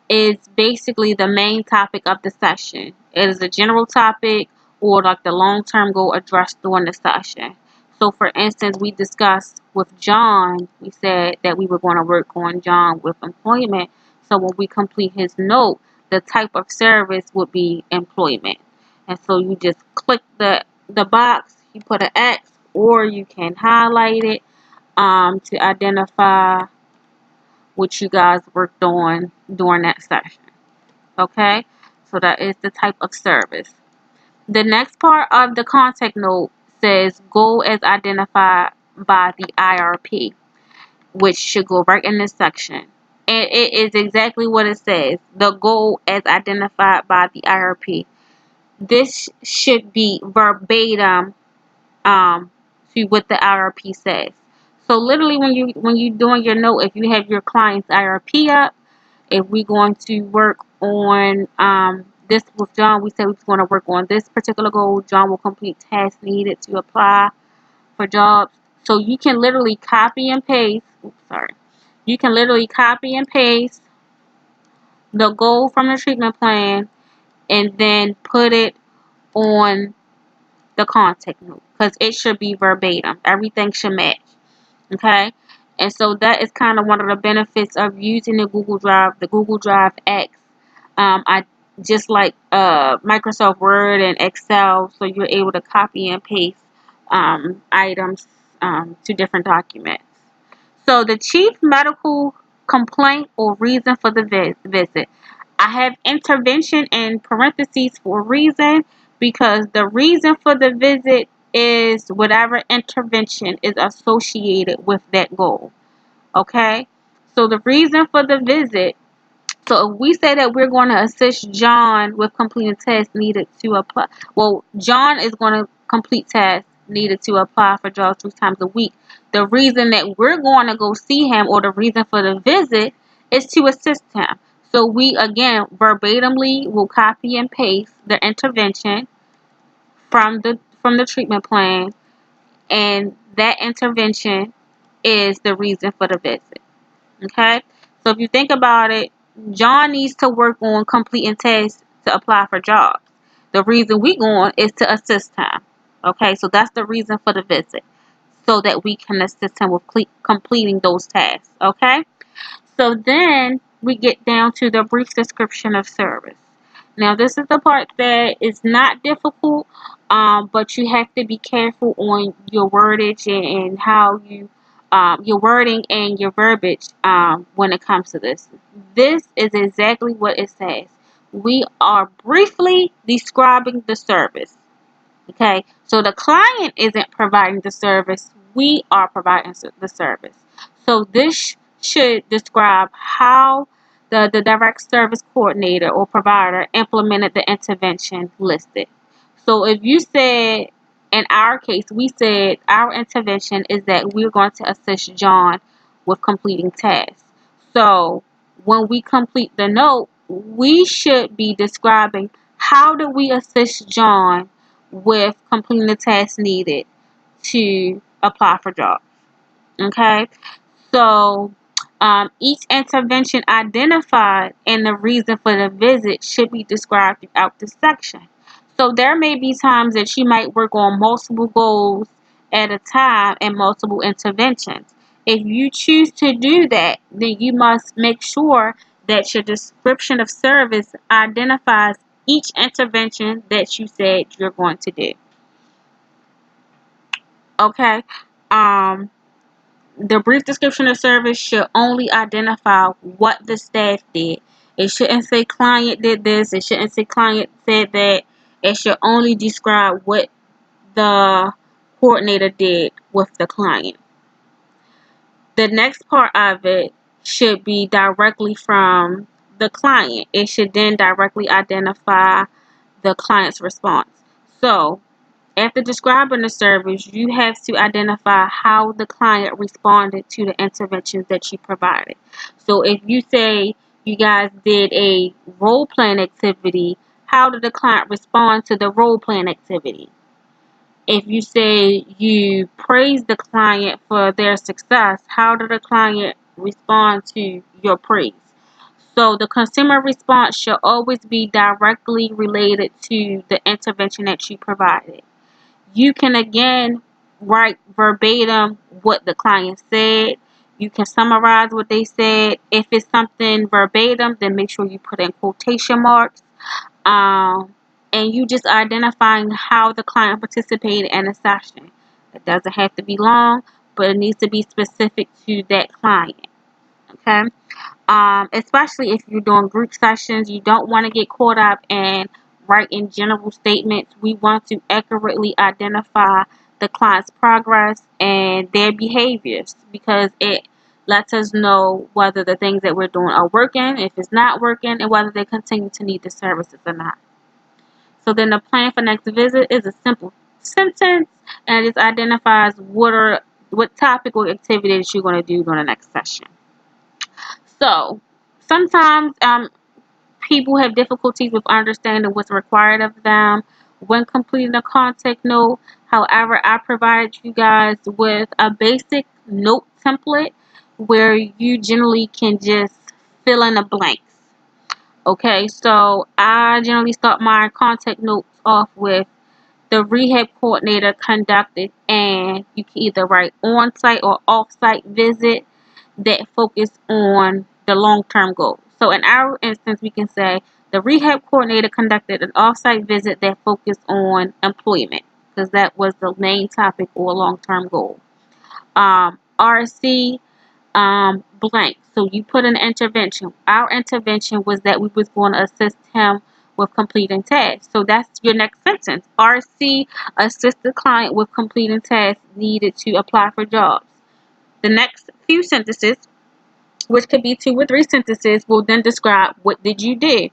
is basically the main topic of the session. It is a general topic or like the long-term goal addressed during the session. So for instance, we discussed with John, we said that we were going to work on John with employment. So when we complete his note, the type of service would be employment. And so you just click the box, you put an X, or you can highlight it to identify what you guys worked on during that session. Okay, so that is the type of service. The next part of the contact note says goal as identified by the IRP, which should go right in this section. And it is exactly what it says, the goal as identified by the IRP. This should be verbatim to what the IRP says. So literally when you doing your note, if you have your client's IRP up, if we're going to work on this with John, we said we was going to work on this particular goal. John will complete tasks needed to apply for jobs. So you can literally copy and paste. You can literally copy and paste the goal from the treatment plan and then put it on the contact note because it should be verbatim. Everything should match. Okay, and so that is kind of one of the benefits of using the Google Drive X. I just like Microsoft Word and Excel, so you're able to copy and paste items to different documents. So the chief medical complaint or reason for the visit. I have intervention in parentheses for a reason because the reason for the visit is whatever intervention is associated with that goal. Okay? So the reason for the visit, so if we say that we're going to assist John with completing tasks needed to apply, well, John is going to complete tasks needed to apply for jobs 3 times a week. The reason that we're going to go see him, or the reason for the visit, is to assist him. So we, again, verbatimly will copy and paste the intervention from the treatment plan, and that intervention is the reason for the visit. Okay? So if you think about it, John needs to work on completing tasks to apply for jobs. The reason we going is to assist him. Okay? So that's the reason for the visit, so that we can assist him with completing those tasks. Okay? So then we get down to the brief description of service. Now, this is the part that is not difficult, but you have to be careful on your wordage and how you, your wording and your verbiage when it comes to this. This is exactly what it says. We are briefly describing the service. Okay, so the client isn't providing the service, we are providing the service. So this should describe how the direct service coordinator or provider implemented the intervention listed. So if you said, in our case, we said our intervention is that we're going to assist John with completing tasks. So when we complete the note, we should be describing how do we assist John with completing the tasks needed to apply for jobs. Okay, so each intervention identified and the reason for the visit should be described throughout the section. So there may be times that you might work on multiple goals at a time and multiple interventions. If you choose to do that, then you must make sure that your description of service identifies each intervention that you said you're going to do. Okay. Um, the brief description of service should only identify what the staff did. It shouldn't say client did this. It shouldn't say client said that. It should only describe what the coordinator did with the client. The next part of it should be directly from the client. It should then directly identify the client's response. So, after describing the service, you have to identify how the client responded to the interventions that you provided. So if you say you guys did a role plan activity, how did the client respond to the role plan activity? If you say you praise the client for their success, how did the client respond to your praise? So the consumer response should always be directly related to the intervention that you provided. You can again write verbatim what the client said. You can summarize what they said. If it's something verbatim, then make sure you put in quotation marks. And you just identifying how the client participated in a session. It doesn't have to be long, but it needs to be specific to that client. Okay? Especially if you're doing group sessions, you don't want to get caught up in writing general statements. We want to accurately identify the client's progress and their behaviors because it lets us know whether the things that we're doing are working, if it's not working, and whether they continue to need the services or not. So then the plan for next visit is a simple sentence and it just identifies what topic or activity that you're going to do during the next session. So sometimes people have difficulties with understanding what's required of them when completing a contact note. However, I provided you guys with a basic note template where you generally can just fill in the blanks. Okay, so I generally start my contact notes off with the rehab coordinator conducted, and you can either write on-site or off-site visit that focus on the long-term goal. So in our instance, we can say the rehab coordinator conducted an off-site visit that focused on employment because that was the main topic or long-term goal. RC blank. So you put an intervention. Our intervention was that we was going to assist him with completing tasks. So that's your next sentence. RC assist the client with completing tasks needed to apply for jobs. The next few sentences, which could be 2 or 3 sentences, will then describe what did you do.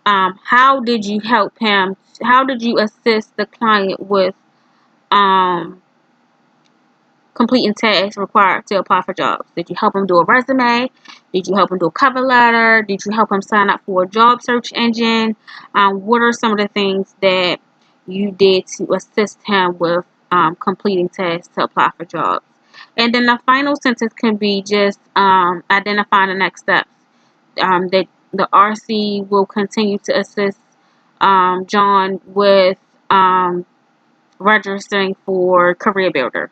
How did you help him? How did you assist the client with completing tasks required to apply for jobs? Did you help him do a resume? Did you help him do a cover letter? Did you help him sign up for a job search engine? What are some of the things that you did to assist him with completing tasks to apply for jobs? And then the final sentence can be just identifying the next steps. That the RC will continue to assist John with registering for Career Builder.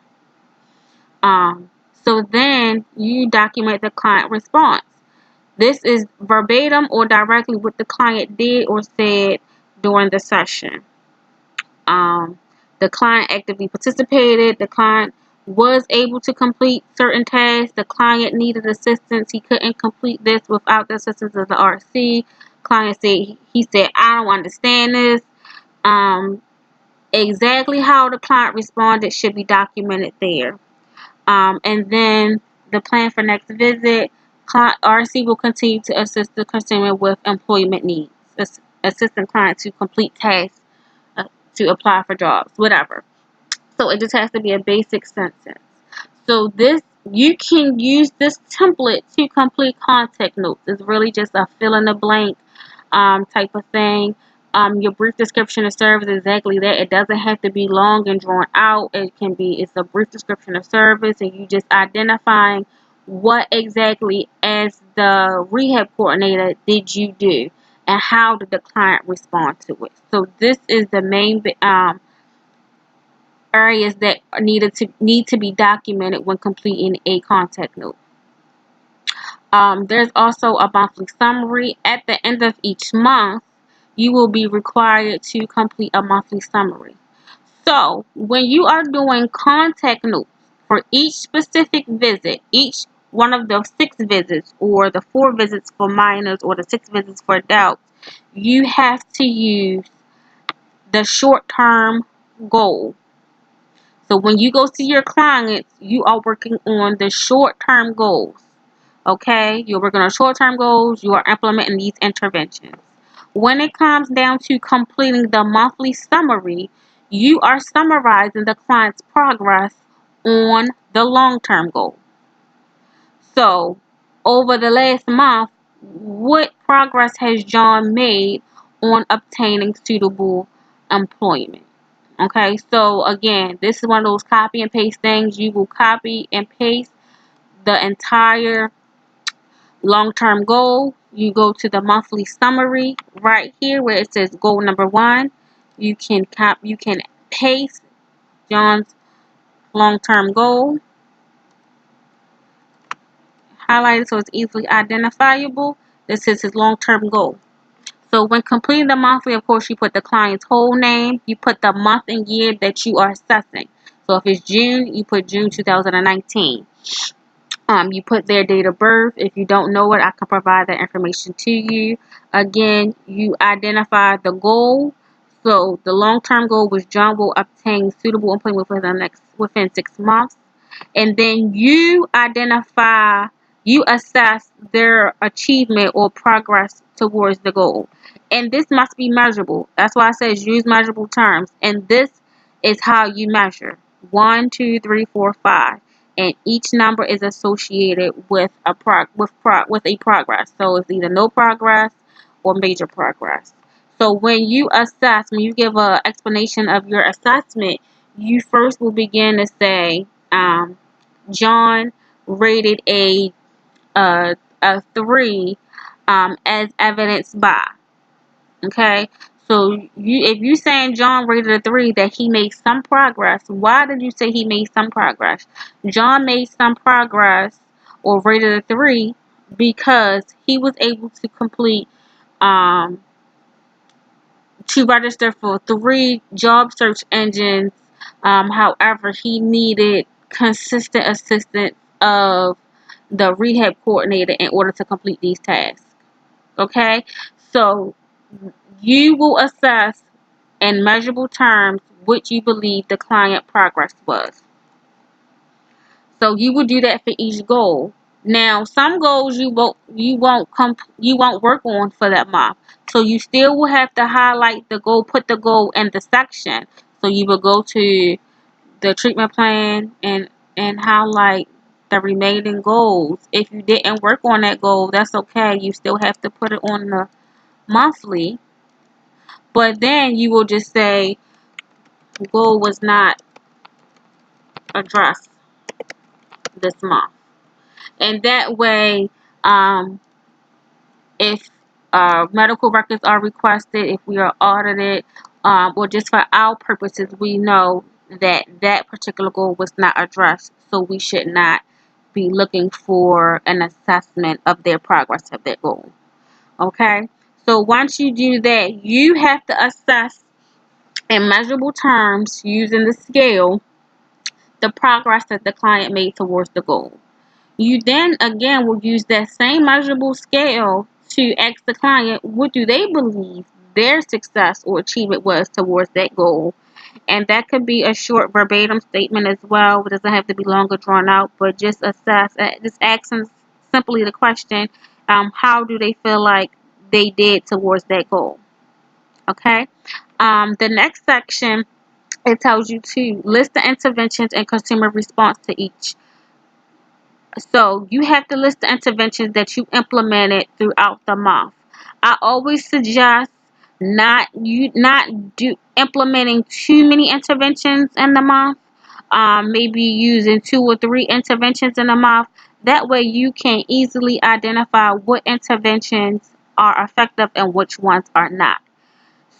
So then you document the client response. This is verbatim or directly what the client did or said during the session. Um, the client actively participated. The client was able to complete certain tasks. The client needed assistance. He couldn't complete this without the assistance of the RC. Client said, he said, I don't understand this. Exactly how the client responded should be documented there. And then the plan for next visit, RC will continue to assist the consumer with employment needs, assisting client to complete tasks, to apply for jobs, whatever. So it just has to be a basic sentence. So this, you can use this template to complete contact notes. It's really just a fill in the blank type of thing. Your brief description of service is exactly that. It doesn't have to be long and drawn out. It's a brief description of service, and you just identifying what exactly as the rehab coordinator did you do, and how did the client respond to it. So this is the main areas that need to be documented when completing a contact note. There's also a monthly summary. At the end of each month, you will be required to complete a monthly summary. So when you are doing contact notes for each specific visit, each one of the 6 visits, or the 4 visits for minors, or the 6 visits for adults, you have to use the short-term goal. So when you go see your clients, you are working on the short-term goals. Okay? You're working on short-term goals. You are implementing these interventions. When it comes down to completing the monthly summary, you are summarizing the client's progress on the long-term goal. So, over the last month, what progress has John made on obtaining suitable employment? Okay, so again, this is one of those copy and paste things. You will copy and paste the entire long-term goal. You go to the monthly summary right here where it says goal number 1. You can paste John's long-term goal, highlight it so it's easily identifiable. This is his long-term goal. So when completing the monthly, of course, you put the client's whole name. You put the month and year that you are assessing. So if it's June, you put June 2019. You put their date of birth. If you don't know it, I can provide that information to you. Again, you identify the goal. So the long-term goal was John will obtain suitable employment within 6 months. And then you assess their achievement or progress towards the goal. And this must be measurable. That's why I says use measurable terms. And this is how you measure. 1, 2, 3, 4, 5. And each number is associated with a progress. So it's either no progress or major progress. So when you give an explanation of your assessment, you first will begin to say, John rated a 3, as evidenced by. Okay, so if you're saying John rated a 3, that he made some progress, why did you say he made some progress? John made some progress or rated a 3 because he was able to complete to register for 3 job search engines. However, he needed consistent assistance of the rehab coordinator in order to complete these tasks. Okay, so you will assess in measurable terms what you believe the client progress was. So you will do that for each goal. Now, some goals you won't work on for that month. So you still will have to highlight the goal, put the goal in the section. So you will go to the treatment plan and highlight the remaining goals. If you didn't work on that goal, that's okay. You still have to put it on the monthly. But then you will just say goal was not addressed this month. And that way, if medical records are requested, if we are audited, or just for our purposes, we know that that particular goal was not addressed, so we should not be looking for an assessment of their progress of their goal. Okay? So once you do that, you have to assess in measurable terms using the scale the progress that the client made towards the goal. You then again will use that same measurable scale to ask the client what do they believe their success or achievement was towards that goal. And that could be a short verbatim statement as well. It doesn't have to be longer drawn out, but just just asking simply the question, how do they feel like they did towards that goal? Okay. The next section, it tells you to list the interventions and consumer response to each. So you have to list the interventions that you implemented throughout the month. I always suggest not do implementing too many interventions in the month. Maybe using 2 or 3 interventions in a month. That way you can easily identify what interventions are effective and which ones are not.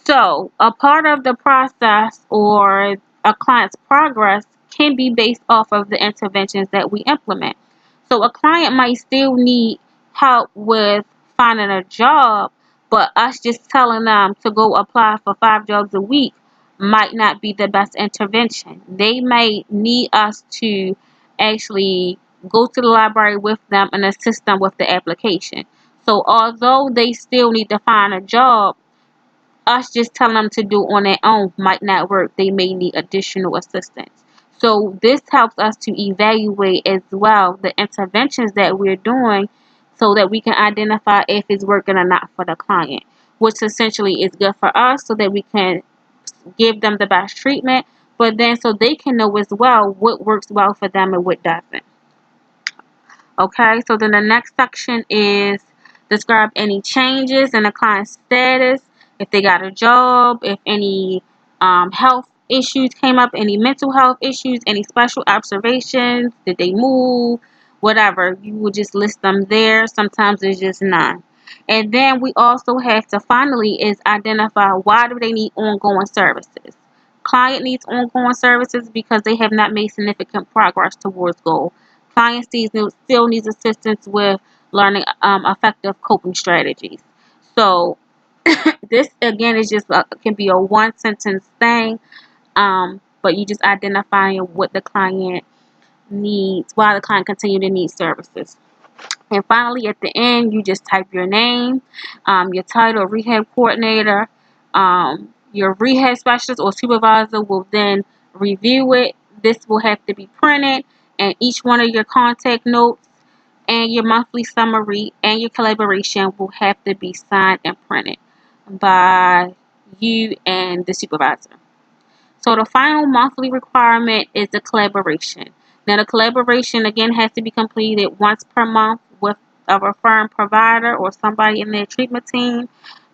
So, a part of the process or a client's progress can be based off of the interventions that we implement. So, a client might still need help with finding a job, but us just telling them to go apply for 5 jobs a week might not be the best intervention. They may need us to actually go to the library with them and assist them with the application. So, although they still need to find a job, us just telling them to do on their own might not work. They may need additional assistance. So this helps us to evaluate as well the interventions that we're doing so that we can identify if it's working or not for the client, which essentially is good for us so that we can give them the best treatment, but then so they can know as well what works well for them and what doesn't. Okay, so then the next section is describe any changes in the client's status, if they got a job, if any health issues came up, any mental health issues, any special observations, did they move, whatever. You will just list them there. Sometimes it's just none. And then we also have to finally is identify why do they need ongoing services. Client needs ongoing services because they have not made significant progress towards goal. Client still needs assistance with learning effective coping strategies. So this again is just can be a one sentence thing, but you just identifying what the client needs, why the client continue to need services. And finally, at the end, you just type your name, your title, rehab coordinator. Your rehab specialist or supervisor will then review it. This will have to be printed, and each one of your contact notes and your monthly summary and your collaboration will have to be signed and printed by you and the supervisor. So the final monthly requirement is the collaboration. Now the collaboration again has to be completed once per month with a referring provider or somebody in their treatment team.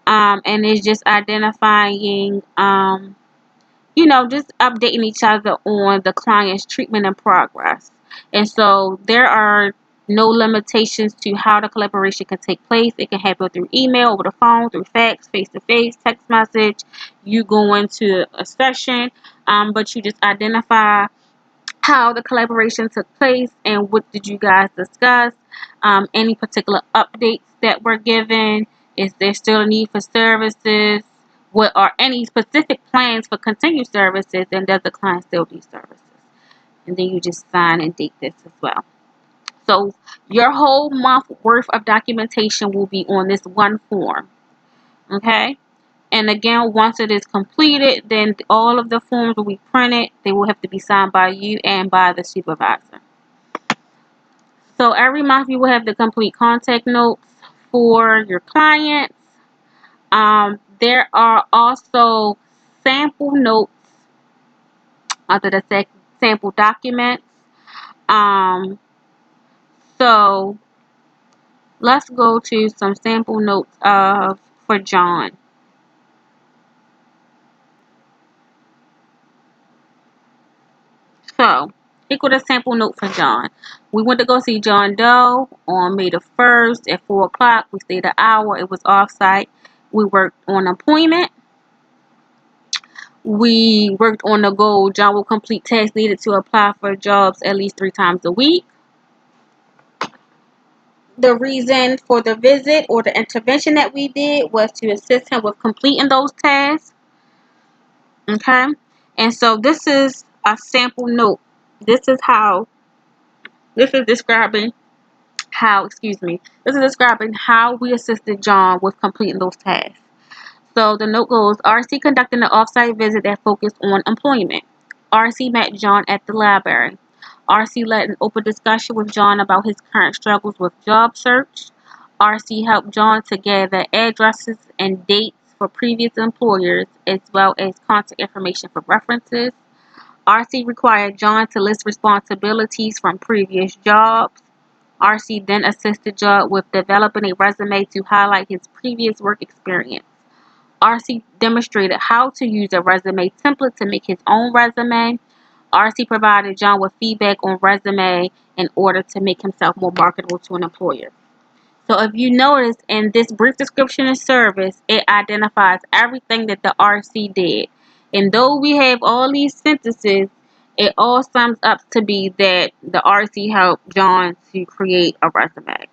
And it's just identifying, just updating each other on the client's treatment and progress. And so there are no limitations to how the collaboration can take place. It can happen through email, over the phone, through fax, face-to-face, text message. You go into a session, but you just identify how the collaboration took place and what did you guys discuss, any particular updates that were given, is there still a need for services, what are any specific plans for continued services, and does the client still need services? And then you just sign and date this as well. So your whole month worth of documentation will be on this one form. Okay? And again, once it is completed, then all of the forms will be printed. They will have to be signed by you and by the supervisor. So every month you will have the complete contact notes for your clients. There are also sample notes under the sample documents. So let's go to some sample notes for John. So, equal to sample note for John. We went to go see John Doe on May the 1st at 4 o'clock. We stayed an hour. It was off-site. We worked on employment. We worked on the goal. John will complete tasks needed to apply for jobs at least 3 times a week. the reason for the visit or the intervention that we did was to assist him with completing those tasks. Okay, and so this is a sample note. This is how, this is describing how, excuse me, this is describing how we assisted John with completing those tasks. So the note goes, RC conducting an off-site visit that focused on employment. RC met John at the library. RC led an open discussion with John about his current struggles with job search. RC helped John to gather addresses and dates for previous employers as well as contact information for references. RC required John to list responsibilities from previous jobs. RC then assisted John with developing a resume to highlight his previous work experience. RC demonstrated how to use a resume template to make his own resume. RC provided John with feedback on resume in order to make himself more marketable to an employer. So if you notice in this brief description of service, it identifies everything that the RC did. And though we have all these sentences, it all sums up to be that the RC helped John to create a resume.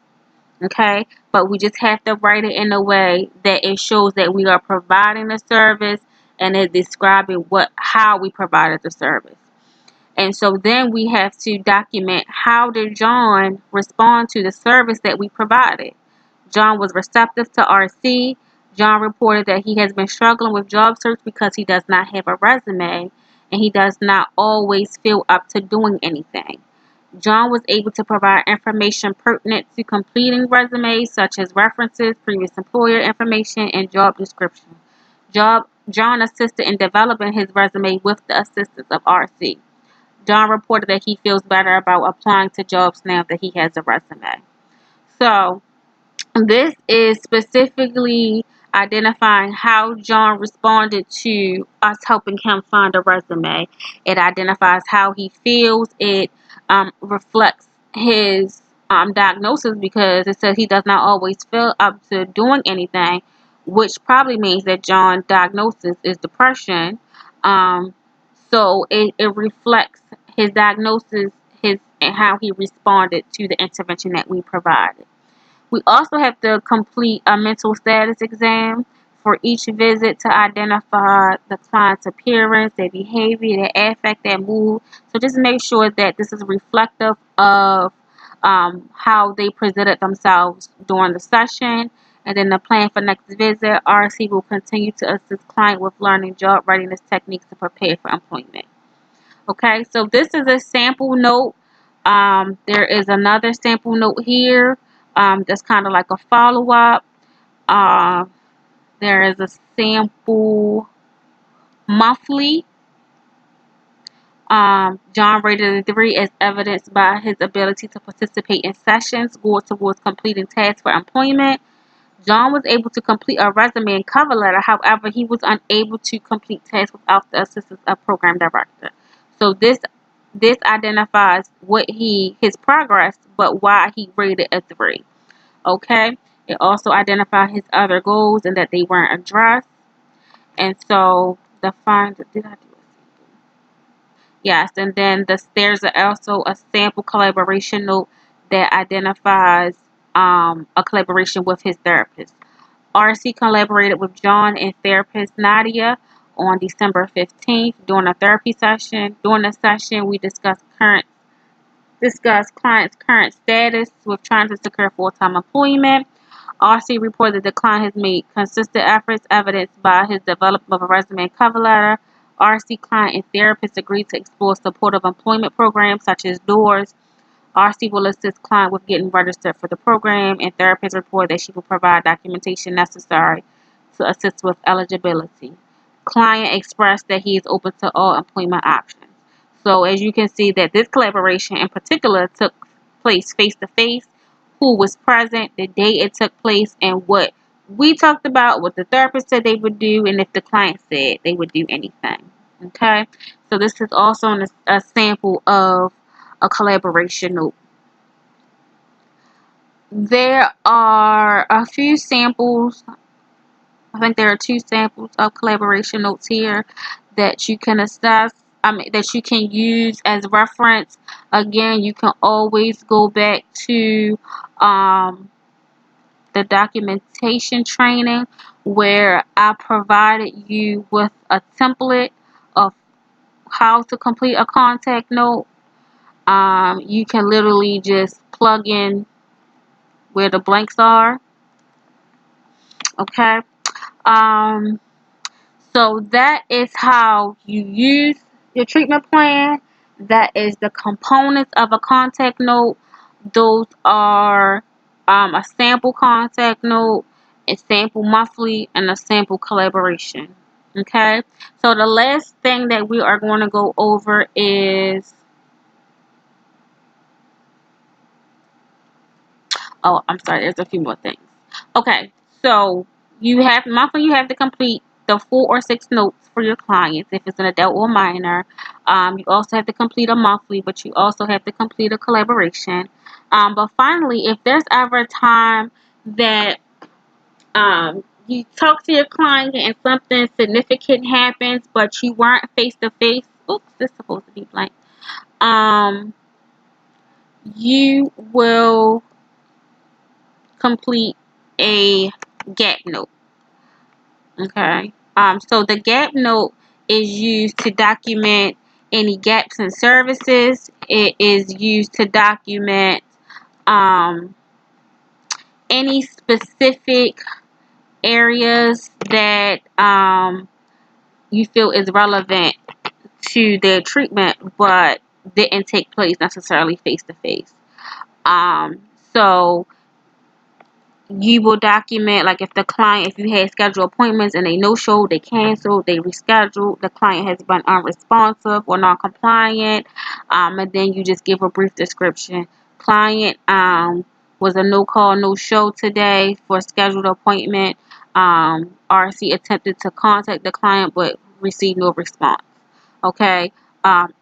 Okay, but we just have to write it in a way that it shows that we are providing the service and it's describing how we provided the service. And so then we have to document how did John respond to the service that we provided. John was receptive to RC. John reported that he has been struggling with job search because he does not have a resume and he does not always feel up to doing anything. John was able to provide information pertinent to completing resumes such as references, previous employer information, and job description. John assisted in developing his resume with the assistance of RC. John reported that he feels better about applying to jobs now that he has a resume. So this is specifically identifying how John responded to us helping him find a resume. It identifies how he feels. It reflects his diagnosis because it says he does not always feel up to doing anything, which probably means that John's diagnosis is depression. So it reflects his diagnosis, and how he responded to the intervention that we provided. We also have to complete a mental status exam for each visit to identify the client's appearance, their behavior, their affect, their mood. So just make sure that this is reflective of how they presented themselves during the session. And then the plan for next visit, RC will continue to assist client with learning job readiness techniques to prepare for employment. Okay, so this is a sample note. There is another sample note here that's kind of like a follow-up. There is a sample monthly. John rated a 3 as evidenced by his ability to participate in sessions going towards completing tasks for employment. John was able to complete a resume and cover letter. However, he was unable to complete tasks without the assistance of program director. So this identifies his progress, but why he rated a 3. Okay. It also identified his other goals and that they weren't addressed. And so did I do a sample? Yes, and then there's also a sample collaboration note that identifies a collaboration with his therapist. RC collaborated with John and therapist Nadia on December 15th during a therapy session. During the session, we discussed client's current status with trying to secure full-time employment. RC reported the client has made consistent efforts evidenced by his development of a resume and cover letter. RC client and therapist agreed to explore supportive employment programs such as DOORS. RC will assist client with getting registered for the program, and therapist report that she will provide documentation necessary to assist with eligibility. Client expressed that he is open to all employment options. So as you can see that this collaboration in particular took place face-to-face, who was present, the day it took place, and what we talked about, what the therapist said they would do, and if the client said they would do anything. Okay, so this is also a sample of a collaboration note. There are a few samples. I think there are 2 samples of collaboration notes here that you can assess. That you can use as reference. Again, you can always go back to the documentation training, where I provided you with a template of how to complete a contact note. You can literally just plug in where the blanks are. Okay. Um, so that is how you use your treatment plan. That is the components of a contact note. Those are a sample contact note, a sample monthly, and a sample collaboration. Okay. So the last thing that we are going to go over is, oh, I'm sorry, there's a few more things. Okay, so you have to complete the 4 or 6 notes for your clients if it's an adult or minor. You also have to complete a monthly, but you also have to complete a collaboration. But finally, if there's ever a time that you talk to your client and something significant happens, but you weren't face to face, oops, this is supposed to be blank. Um, you will complete a gap note. Okay. So the gap note is used to document any gaps in services. It is used to document um, any specific areas that you feel is relevant to their treatment, but didn't take place necessarily face to face. So you will document, like, if you had scheduled appointments and they no-show, they canceled, they rescheduled, the client has been unresponsive or non-compliant, and then you just give a brief description. Client was a no-call, no-show today for a scheduled appointment. RC attempted to contact the client but received no response. Okay.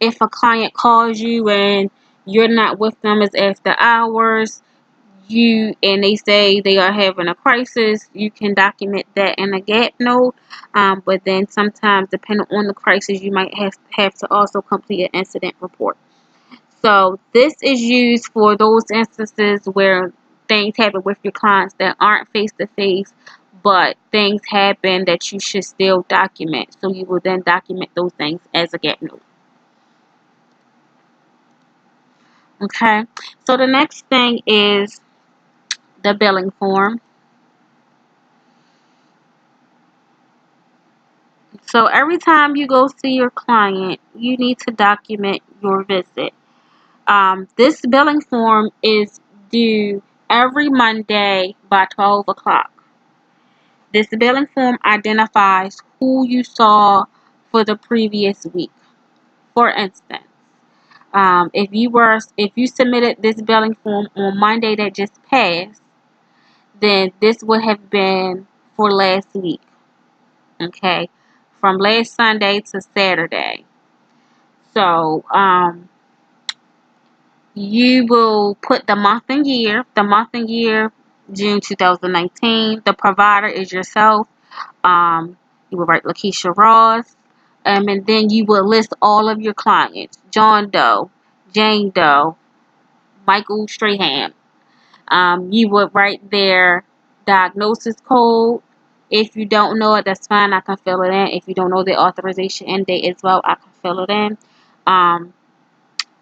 If a client calls you and you're not with them, it's after hours, they say they are having a crisis, you can document that in a gap note. But then sometimes, depending on the crisis, you might have to also complete an incident report. So this is used for those instances where things happen with your clients that aren't face to face, but things happen that you should still document. So you will then document those things as a gap note. Okay. So the next thing is the billing form. So every time you go see your client, you need to document your visit. This billing form is due every Monday by 12 o'clock. This billing form identifies who you saw for the previous week. For instance, if you submitted this billing form on Monday that just passed, then this would have been for last week. Okay, from last Sunday to Saturday. So, you will put the month and year. The month and year, June 2019. The provider is yourself. You will write Lakeisha Ross. And then you will list all of your clients. John Doe, Jane Doe, Michael Strahan. You would write their diagnosis code. If you don't know it, that's fine. I can fill it in. If you don't know the authorization end date as well, I can fill it in.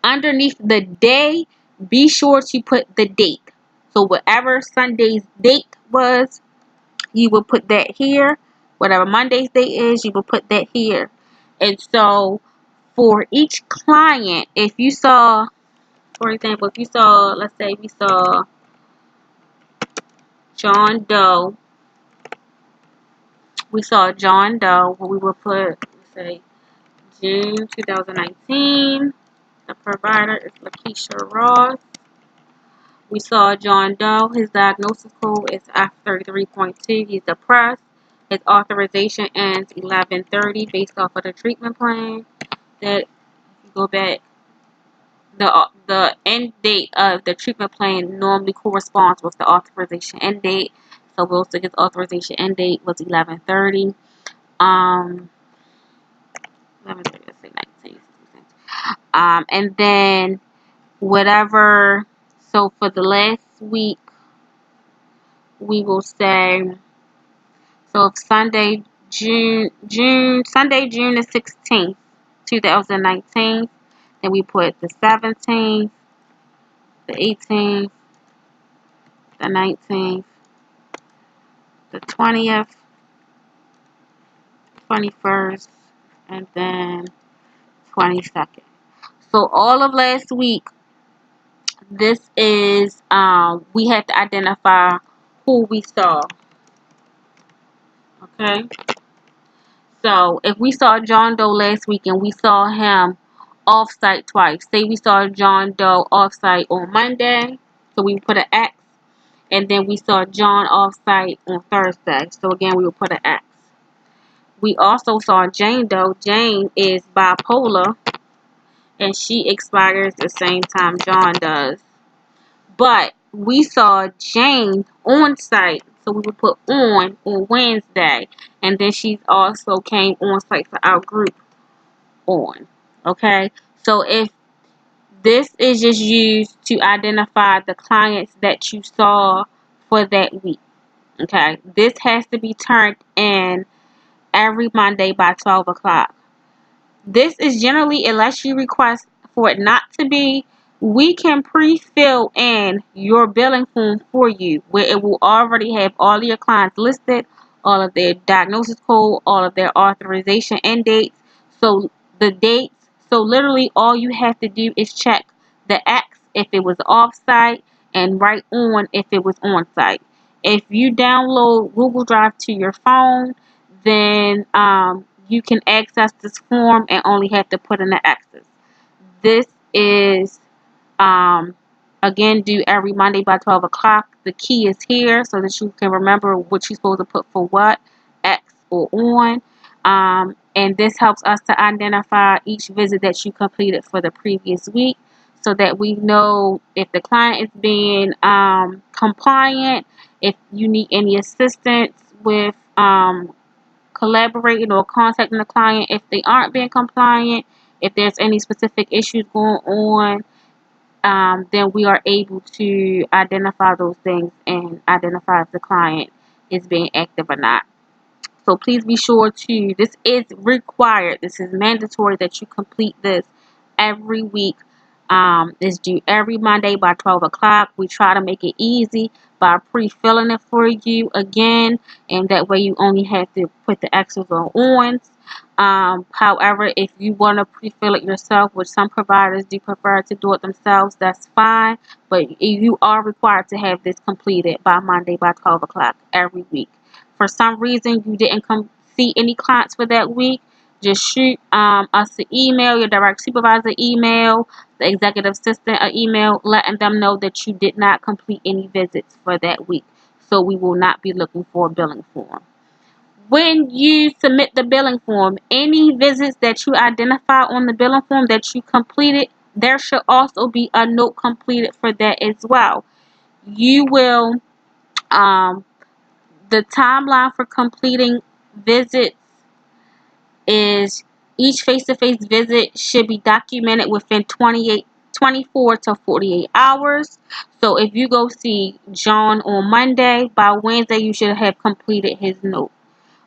Underneath the day, be sure to put the date. So whatever Sunday's date was, you will put that here. Whatever Monday's date is, you will put that here. And so for each client, if you saw, for example, let's say we saw John Doe, we will put, let's say, June 2019. The provider is Lakeisha Ross. We saw John Doe. His diagnosis code is F33.2. He's depressed. His authorization ends 11/30 based off of the treatment plan. That, if you go back, the end date of the treatment plan normally corresponds with the authorization end date. So we'll say his authorization end date was 11/30. 11/30, let's say 19. And then whatever. So for the last week, we will say, so if Sunday, June the 16th, 2019, then we put the 17th, the 18th, the 19th, the 20th, 21st, and then 22nd. So all of last week, this is, we had to identify who we saw. Okay. So if we saw John Doe last week and we saw him off-site twice, say we saw John Doe off-site on Monday, so we put an X, and then we saw John off-site on Thursday, so again we will put an X. We also saw Jane Doe. Jane is bipolar, and she expires the same time John does. But we saw Jane on site, so we would put on Wednesday, and then she also came on site for our group on. Okay, so if this is just used to identify the clients that you saw for that week. Okay, this has to be turned in every Monday by 12 o'clock. This is generally, unless you request for it not to be, we can pre-fill in your billing form for you, where it will already have all of your clients listed, all of their diagnosis code, all of their authorization end dates. So the dates, so literally all you have to do is check the X if it was off-site and write on if it was on-site. If you download Google Drive to your phone, then you can access this form and only have to put in the X's. This is, again, due every Monday by 12 o'clock. The key is here so that you can remember what you're supposed to put for what, X or on. And this helps us to identify each visit that you completed for the previous week, so that we know if the client is being compliant, if you need any assistance with collaborating or contacting the client if they aren't being compliant, if there's any specific issues going on, then we are able to identify those things and identify if the client is being active or not. So please be sure to, this is required, this is mandatory that you complete this every week. It's due every Monday by 12 o'clock. We try to make it easy by pre-filling it for you again, and that way you only have to put the X's or ons. However, if you want to pre-fill it yourself, which some providers do prefer to do it themselves, that's fine. But you are required to have this completed by Monday by 12 o'clock every week. For some reason you didn't see any clients for that week, just shoot us an email, your direct supervisor email, the executive assistant an email, letting them know that you did not complete any visits for that week. So we will not be looking for a billing form. When you submit the billing form, any visits that you identify on the billing form that you completed, there should also be a note completed for that as well. You will, the timeline for completing visits is each face-to-face visit should be documented within 24 to 48 hours. So if you go see John on Monday, by Wednesday you should have completed his note.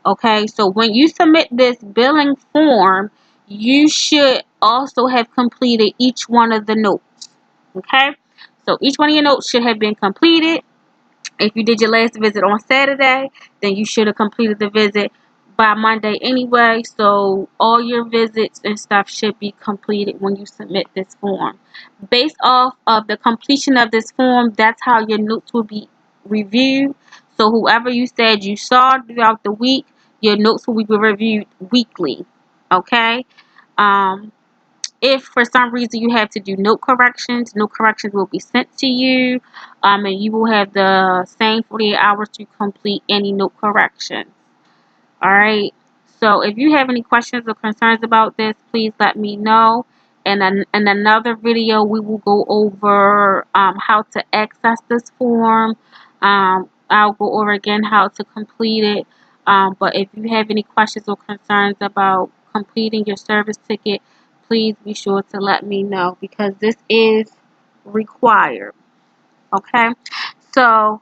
Okay, so when you submit this billing form, you should also have completed each one of the notes. Okay, so each one of your notes should have been completed. If you did your last visit on Saturday, then you should have completed the visit by Monday anyway. So all your visits and stuff should be completed when you submit this form. Based off of the completion of this form, that's how your notes will be reviewed. So whoever you said you saw throughout the week, your notes will be reviewed weekly. Okay? If for some reason you have to do note corrections will be sent to you, and you will have the same 48 hours to complete any note corrections. Alright, so if you have any questions or concerns about this, please let me know. And in another video, we will go over how to access this form. I'll go over again how to complete it. But if you have any questions or concerns about completing your service ticket, please be sure to let me know, because this is required. Okay, so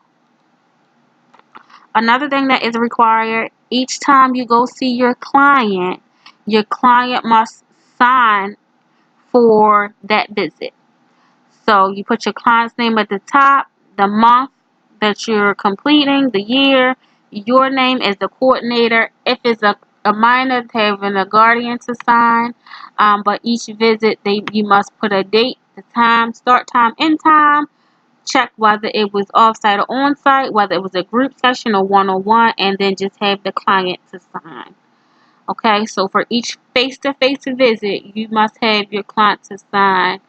Another thing that is required, each time you go see your client must sign for that visit. So you put your client's name at the top, the month that you're completing, the year, your name as the coordinator. If it's a minor, having a guardian to sign. But each visit, you must put a date, the time, start time, end time. Check whether it was off-site or on-site, whether it was a group session or one-on-one, and then just have the client to sign. Okay, so for each face-to-face visit, you must have your client to sign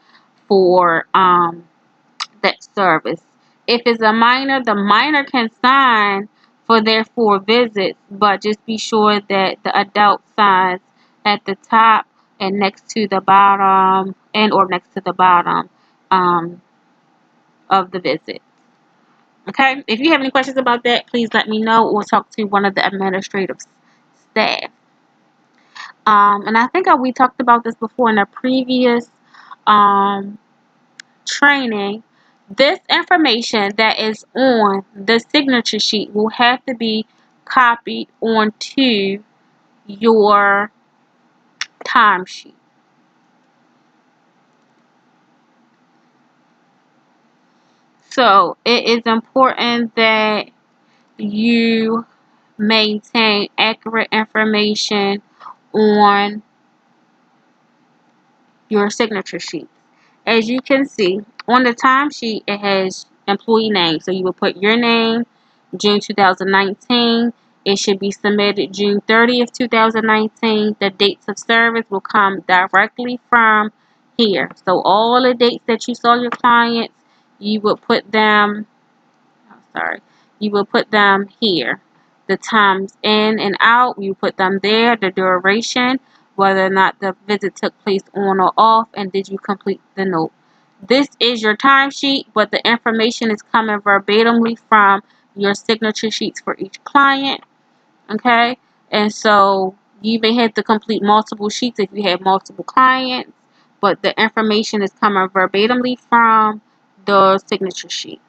for that service. If it's a minor, the minor can sign for their 4 visits, but just be sure that the adult signs at the top and next to the bottom or next to the bottom of the visit. Okay, if you have any questions about that, please let me know or talk to one of the administrative staff. And I think we talked about this before in a previous um, training. This information that is on the signature sheet will have to be copied onto your timesheet. So it is important that you maintain accurate information on your signature sheet. As you can see, on the timesheet, it has employee name. So you will put your name, June 2019. It should be submitted June 30th, 2019. The dates of service will come directly from here. So all the dates that you saw your clients, you will put them, you will put them here. The times in and out, you put them there. The duration, whether or not the visit took place on or off, and did you complete the note. This is your timesheet, but the information is coming verbatimly from your signature sheets for each client. Okay, and so you may have to complete multiple sheets if you have multiple clients, but the information is coming verbatimly from the signature sheet.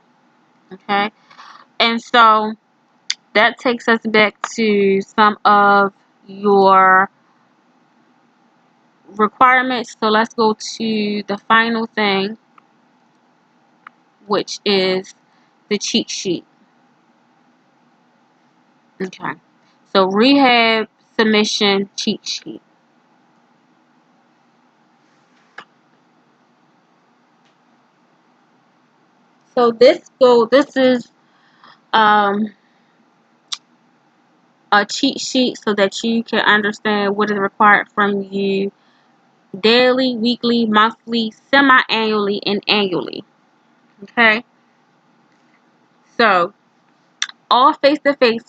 Okay, and so that takes us back to some of your requirements. So let's go to the final thing, which is the cheat sheet. Okay, so rehab submission cheat sheet. So this is um, a cheat sheet so that you can understand what is required from you daily, weekly, monthly, semi-annually, and annually. Okay, so all face-to-face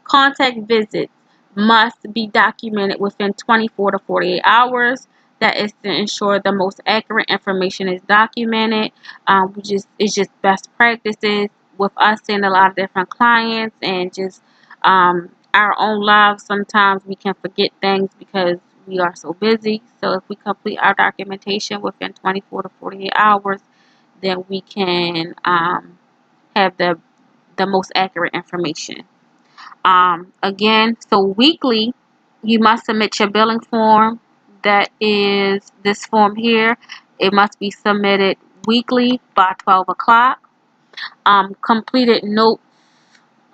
contact visits must be documented within 24 to 48 hours. That is to ensure the most accurate information is documented. It's just best practices with us seeing a lot of different clients and just our own lives. Sometimes we can forget things because we are so busy. So if we complete our documentation within 24 to 48 hours, then we can have the most accurate information. Again, so weekly, you must submit your billing form. That is this form here. It must be submitted weekly by 12 o'clock. Completed notes.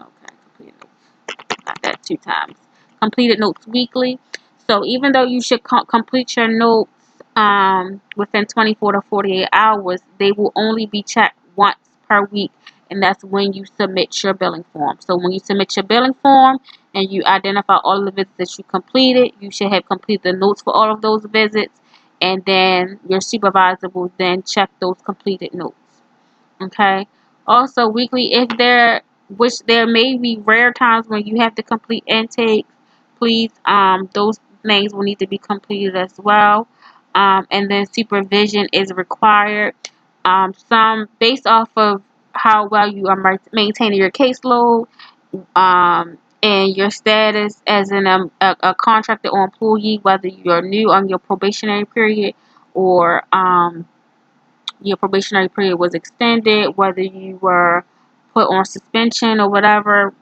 Okay, completed notes. Got that 2 times. Completed notes weekly. So even though you should complete your notes within 24 to 48 hours, they will only be checked once per week, and that's when you submit your billing form. So when you submit your billing form and you identify all of the visits that you completed, you should have completed the notes for all of those visits, and then your supervisor will then check those completed notes. Okay. Also, weekly, which there may be rare times when you have to complete intake, please, those things will need to be completed as well. And then supervision is required. Some based off of how well you are maintaining your caseload, and your status as a contractor or employee, whether you're new on your probationary period or your probationary period was extended, whether you were put on suspension or whatever,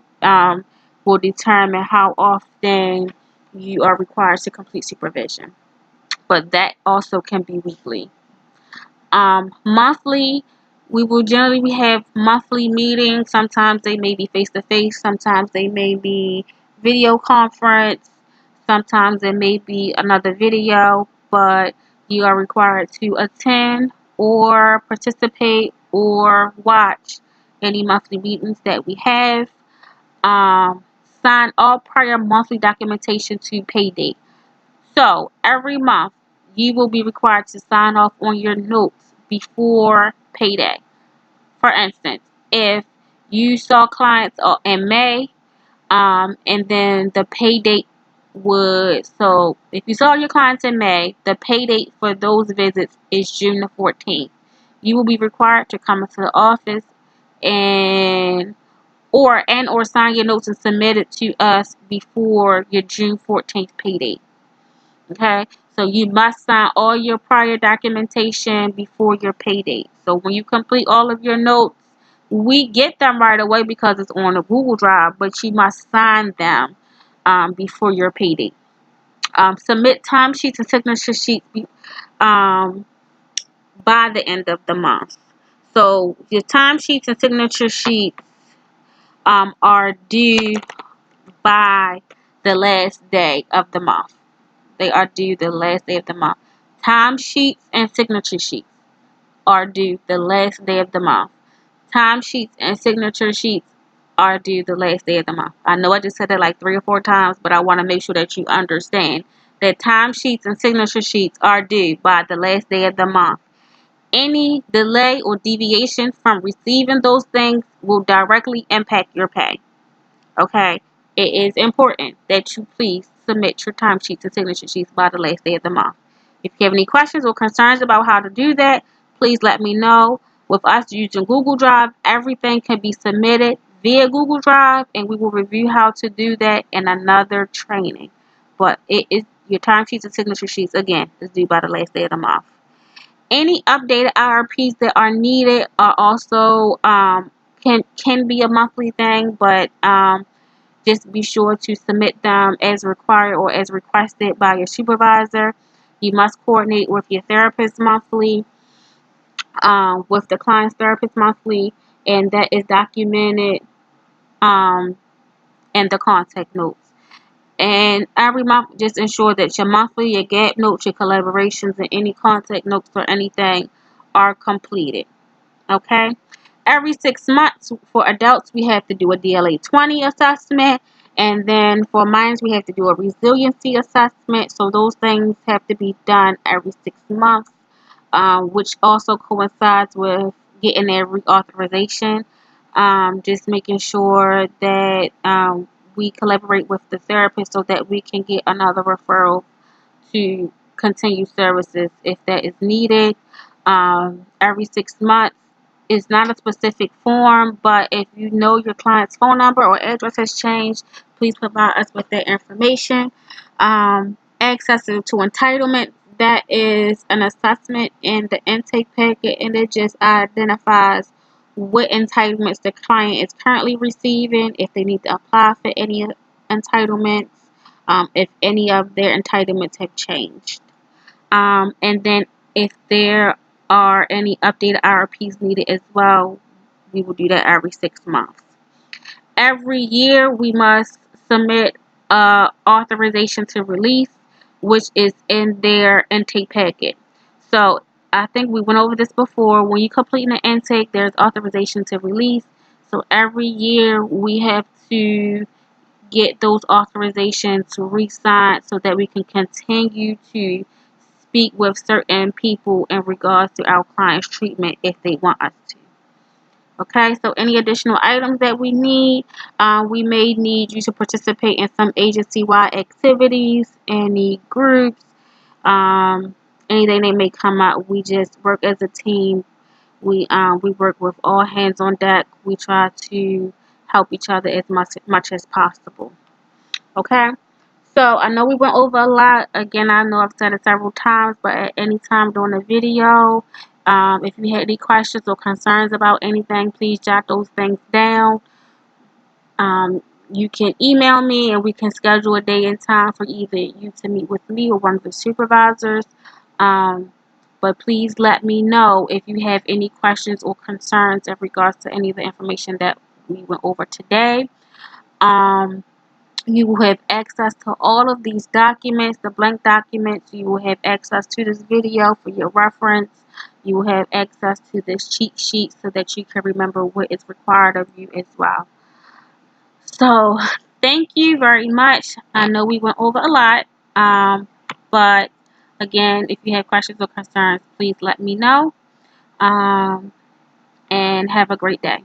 will determine how often you are required to complete supervision. But that also can be weekly. Monthly, we will generally have monthly meetings. Sometimes they may be face to face, sometimes they may be video conference, sometimes it may be another video, but you are required to attend or participate or watch any monthly meetings that we have. Um, Sign all prior monthly documentation to pay date. So every month you will be required to sign off on your notes before payday. For instance, if you saw clients in May, and then the pay date would, so if you saw your clients in May, the pay date for those visits is June the 14th. You will be required to come into the office and or sign your notes and submit it to us before your June 14th pay date. Okay, so you must sign all your prior documentation before your pay date. So when you complete all of your notes, we get them right away because it's on a Google Drive, but you must sign them before your pay date. Submit timesheets and signature sheets um, by the end of the month. So your timesheets and signature sheets are due by the last day of the month. They are due the last day of the month. Timesheets and signature sheets are due the last day of the month. Timesheets and signature sheets are due the last day of the month. I know I just said that like 3 or 4 times, but I want to make sure that you understand that timesheets and signature sheets are due by the last day of the month. Any delay or deviation from receiving those things will directly impact your pay. Okay, it is important that you please submit your timesheets and signature sheets by the last day of the month. If you have any questions or concerns about how to do that, please let me know. With us using Google Drive, everything can be submitted via Google Drive, and we will review how to do that in another training. But it is your timesheets and signature sheets, again, is due by the last day of the month. Any updated IRPs that are needed are also can be a monthly thing, but just be sure to submit them as required or as requested by your supervisor. You must coordinate with your therapist monthly, with the client's therapist monthly, and that is documented um, in the contact notes. And every month, just ensure that your monthly, your gap notes, your collaborations, and any contact notes or anything are completed. Okay? Every 6 months for adults, we have to do a DLA 20 assessment. And then for minors, we have to do a resiliency assessment. So those things have to be done every 6 months, which also coincides with getting their reauthorization. Just making sure that we collaborate with the therapist so that we can get another referral to continue services if that is needed. Every 6 months is not a specific form, but if you know your client's phone number or address has changed, please provide us with that information. Access to entitlement, that is an assessment in the intake packet, and it just identifies what entitlements the client is currently receiving, if they need to apply for any entitlements, if any of their entitlements have changed. And then if there are any updated IRPs needed as well, we will do that every 6 months. Every year we must submit authorization to release, which is in their intake packet. So I think we went over this before. When you complete an intake, there's authorization to release. So every year we have to get those authorizations re-signed so that we can continue to speak with certain people in regards to our client's treatment if they want us to. Okay, so any additional items that we need, we may need you to participate in some agency-wide activities, any groups, anything that may come up. We just work as a team. We work with all hands on deck. We try to help each other as much as possible. Okay, so I know we went over a lot. Again, I know I've said it several times, but at any time during the video, if you had any questions or concerns about anything, please jot those things down. You can email me and we can schedule a day and time for either you to meet with me or one of the supervisors. But please let me know if you have any questions or concerns in regards to any of the information that we went over today. You will have access to all of these documents, the blank documents. You will have access to this video for your reference. You will have access to this cheat sheet so that you can remember what is required of you as well. So thank you very much. I know we went over a lot, but again, if you have questions or concerns, please let me know, and have a great day.